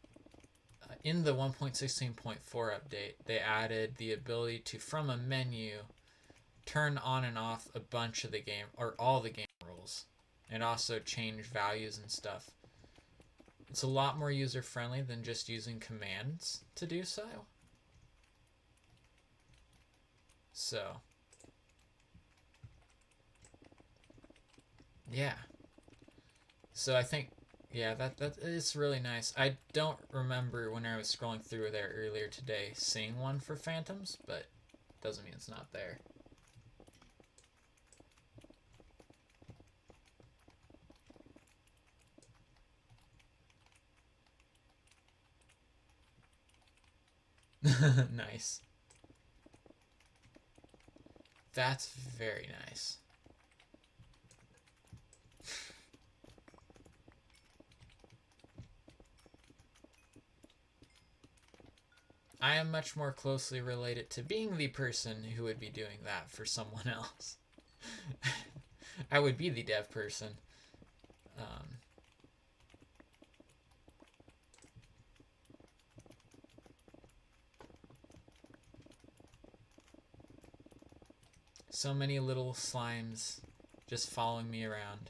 in the 1.16.4 update, they added the ability to, from a menu, turn on and off a bunch of the game, or all the game rules. And also change values and stuff. It's a lot more user-friendly than just using commands to do so. So, yeah. So I think, yeah, that is really nice. I don't remember when I was scrolling through there earlier today seeing one for phantoms, but doesn't mean it's not there. Nice. That's very nice. I am much more closely related to being the person who would be doing that for someone else. I would be the dev person. So many little slimes just following me around.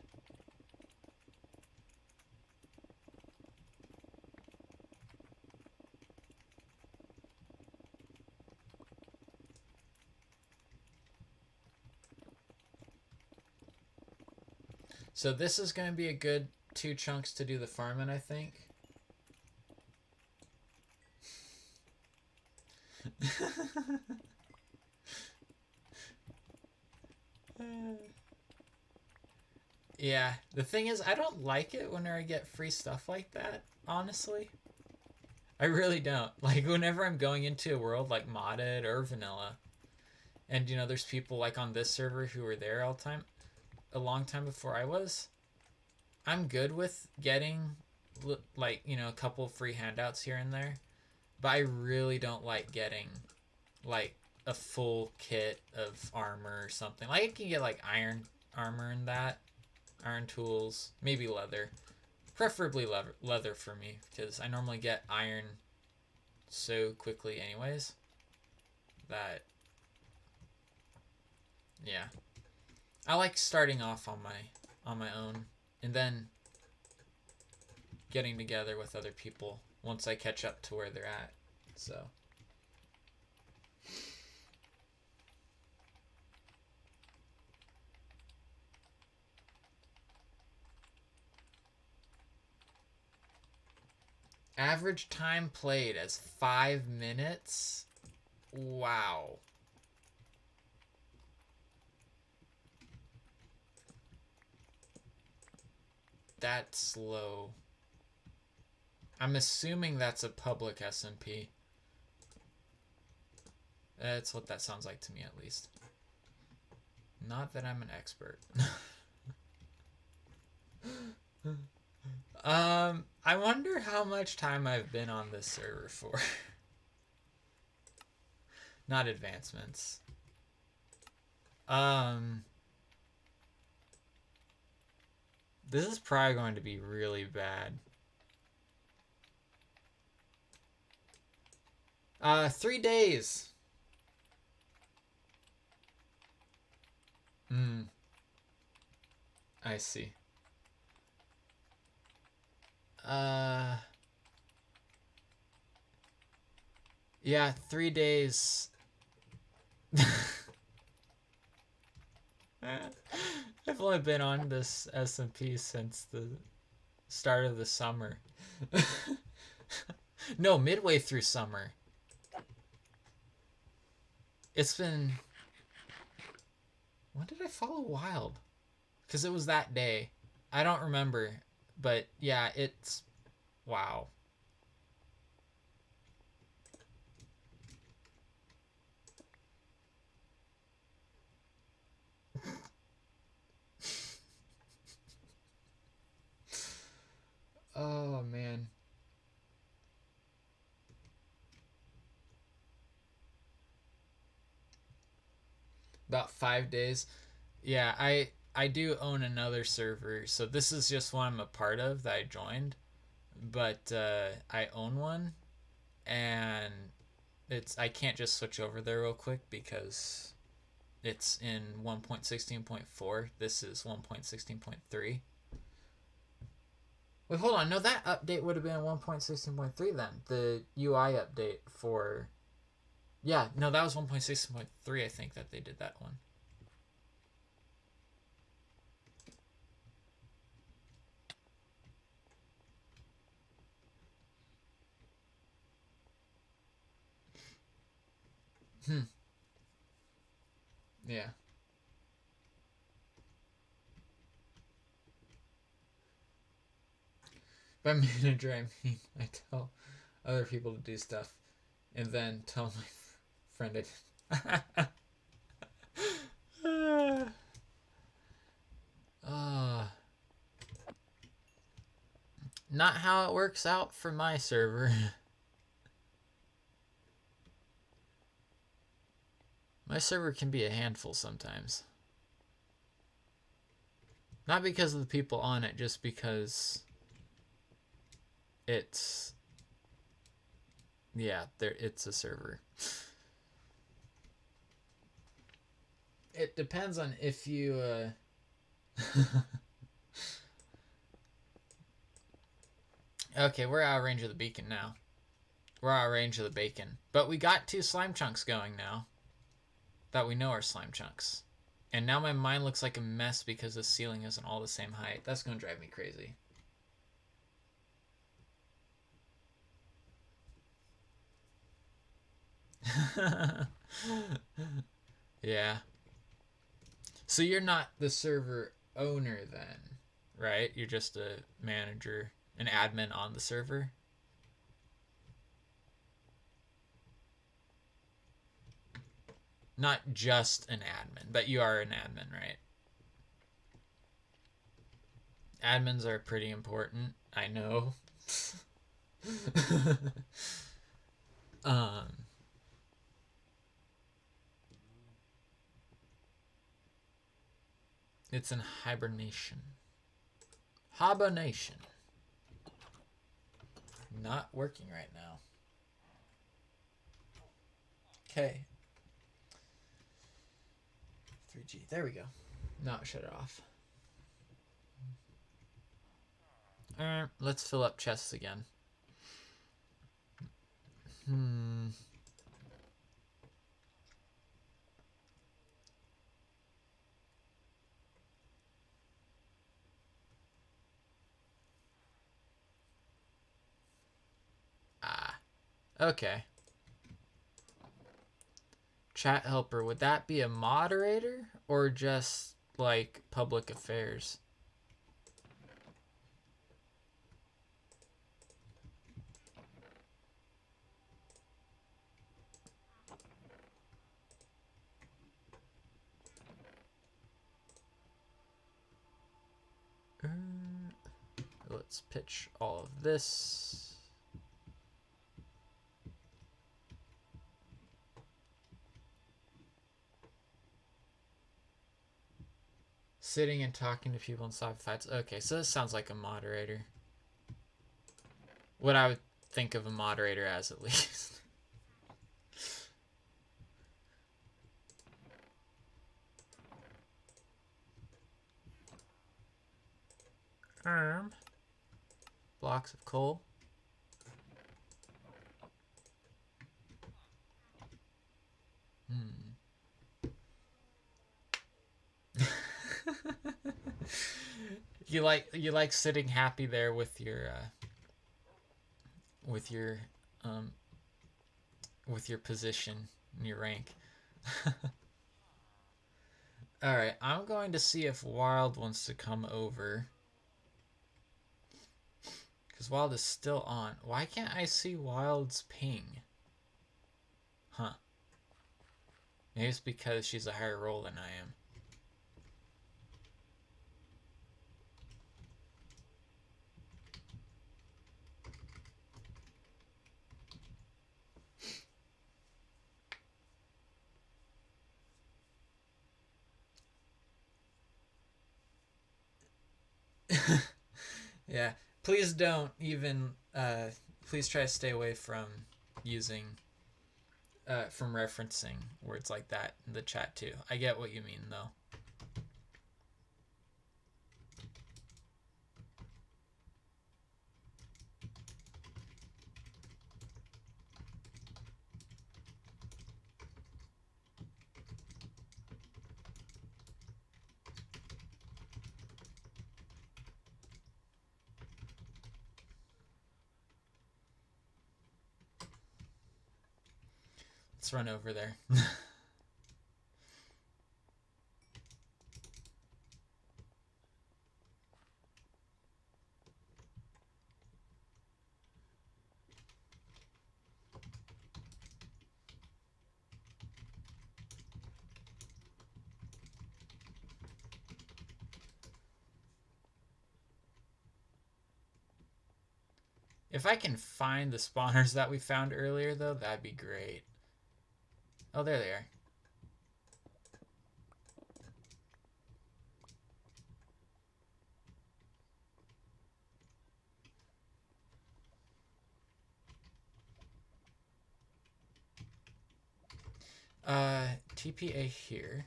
So this is going to be a good 2 chunks to do the farming, I think. Yeah, the thing is, I don't like it whenever I get free stuff like that, honestly. I really don't. Like, whenever I'm going into a world like modded or vanilla, and, you know, there's people like on this server who were there all the time, a long time before I was, I'm good with getting, like, you know, a couple of free handouts here and there, but I really don't like getting, like, a full kit of armor or something. Like, I can get, like, iron armor and that, iron tools, maybe leather. Preferably leather for me, because I normally get iron so quickly anyways that, yeah, I like starting off on my own and then getting together with other people once I catch up to where they're at. So average time played as 5 minutes. Wow. That's slow. I'm assuming that's a public SMP. That's what that sounds like to me, at least. Not that I'm an expert. I wonder how much time I've been on this server for. Not advancements. This is probably going to be really bad. 3 days. I see. Yeah, 3 days. I've only been on this SMP since the start of the summer. No, midway through summer. It's been... When did I follow Wild? Because it was that day. I don't remember. But yeah, it's... Wow. Oh, man. About 5 days. Yeah, I do own another server, so this is just one I'm a part of that I joined, but I own one, and I can't just switch over there real quick because it's in 1.16.4. This is 1.16.3. Wait, hold on. No, that update would have been 1.16.3 then. The UI update for... Yeah, no, that was 1.16.3, I think, that they did that one. Yeah. By manager, I mean I tell other people to do stuff and then tell my friend it. Not how it works out for my server. My server can be a handful sometimes. Not because of the people on it, just because it's... Yeah, it's a server. It depends on if you... Okay, we're out of range of the beacon now. We're out of range of the bacon. But we got 2 slime chunks going now. That we know are slime chunks. And now my mine looks like a mess because the ceiling isn't all the same height. That's going to drive me crazy. Yeah. So you're not the server owner then, right? You're just a manager, an admin on the server? Not just an admin, but you are an admin, right? Admins are pretty important, I know. um It's in hibernation. Hibernation. Not working right now. Okay. 3G. There we go. Now shut it off. Let's fill up chests again. Okay. Chat helper, would that be a moderator or just like public affairs? Let's pitch all of this. Sitting and talking to people in side fights. Okay, so this sounds like a moderator. What I would think of a moderator as, at least. Blocks of coal. You like sitting happy there with your position and your rank. All right, I'm going to see if Wild wants to come over. Because Wild is still on. Why can't I see Wild's ping? Huh. Maybe it's because she's a higher role than I am. Yeah, please don't even please try to stay away from using from referencing words like that in the chat too. I get what you mean though. Let's run over there. If I can find the spawners that we found earlier though, that'd be great. Oh, there they are. TPA here.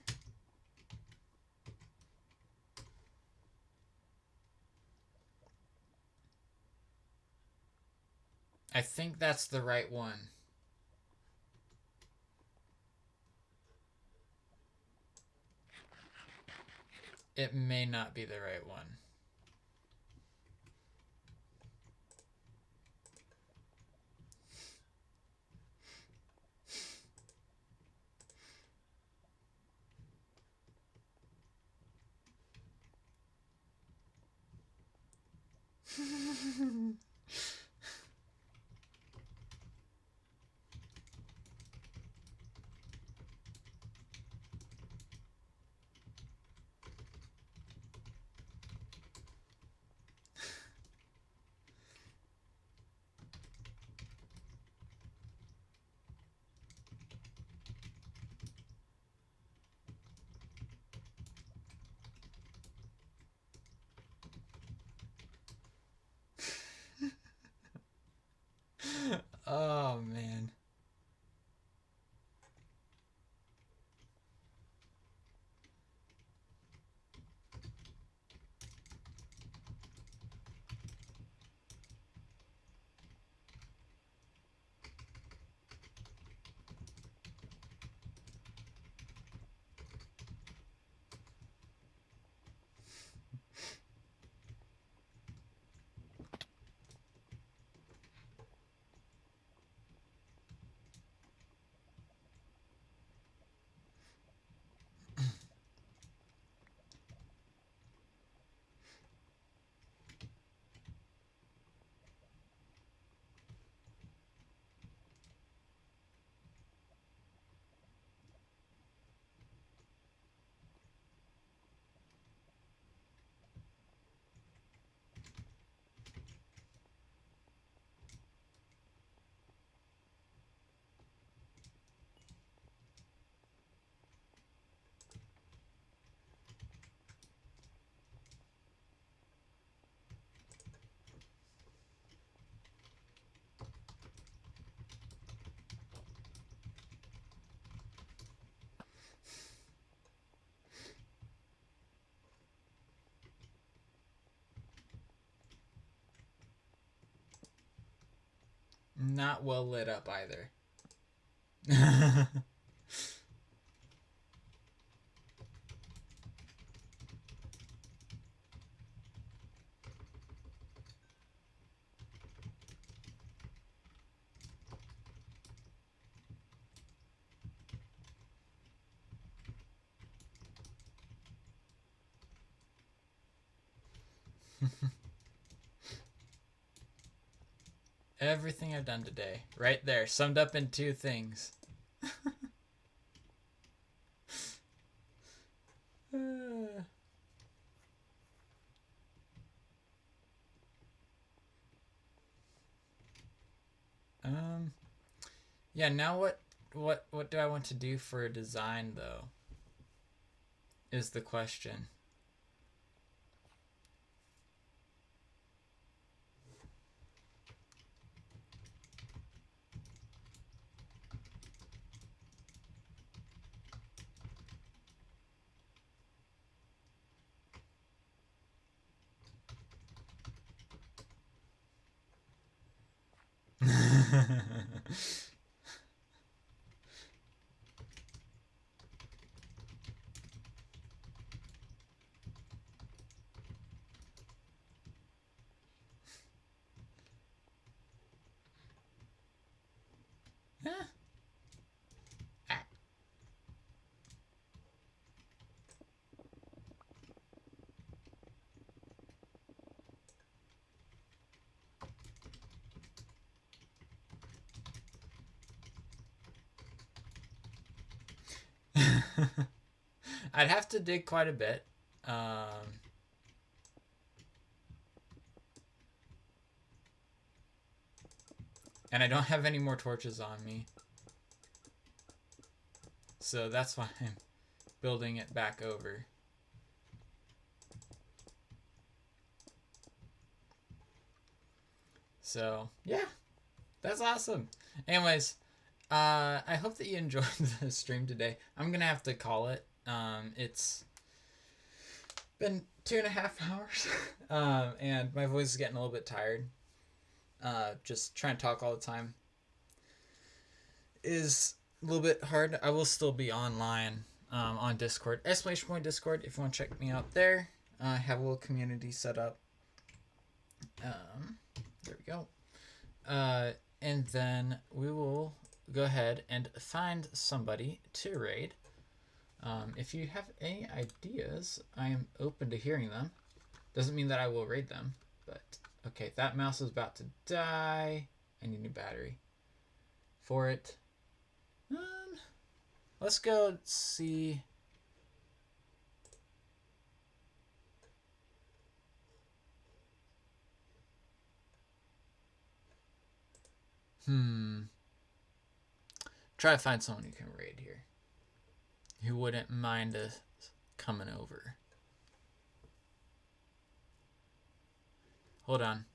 I think that's the right one. It may not be the right one. Oh, man. Not well lit up either. Everything I've done today. Right there. Summed up in 2 things. Yeah, now what do I want to do for a design though? Is the question. I'd have to dig quite a bit. And I don't have any more torches on me. So that's why I'm building it back over. So, yeah. That's awesome. Anyways, I hope that you enjoyed the stream today. I'm gonna have to call it. It's been 2.5 hours, and my voice is getting a little bit tired. Just trying to talk all the time is a little bit hard. I will still be online on Discord, !Discord, if you want to check me out there. I have a little community set up. There we go. And then we will go ahead and find somebody to raid. If you have any ideas, I am open to hearing them. Doesn't mean that I will raid them, but okay, that mouse is about to die. I need a new battery for it. Let's go see. Try to find someone who can raid here, who wouldn't mind us coming over. Hold on.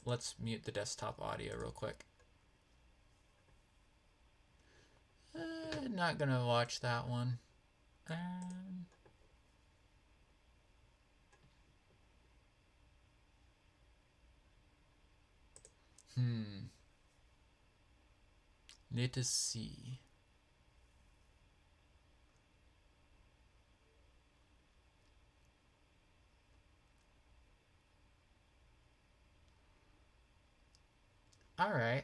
Let's mute the desktop audio real quick. Not gonna watch that one. Need to see. All right.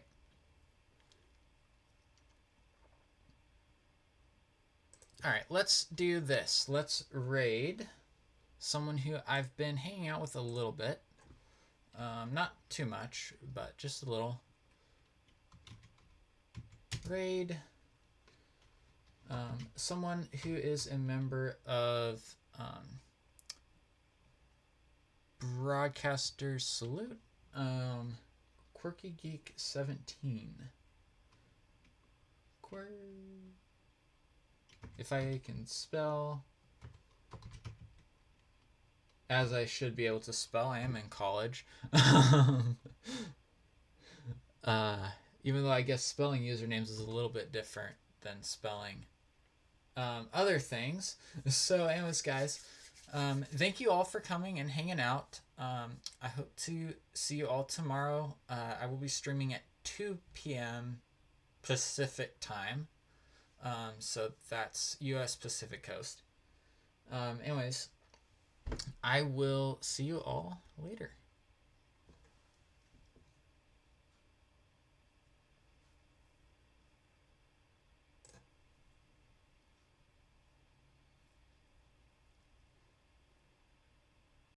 All right, let's do this. Let's raid someone who I've been hanging out with a little bit. Not too much, but just a little. Raid someone who is a member of Broadcaster Salute, Quirky Geek 17. If I can spell as I should be able to spell, I am in college. Even though I guess spelling usernames is a little bit different than spelling other things. So anyways, guys, thank you all for coming and hanging out. I hope to see you all tomorrow. I will be streaming at 2 p.m. Pacific time. So that's US Pacific Coast. Anyways, I will see you all later.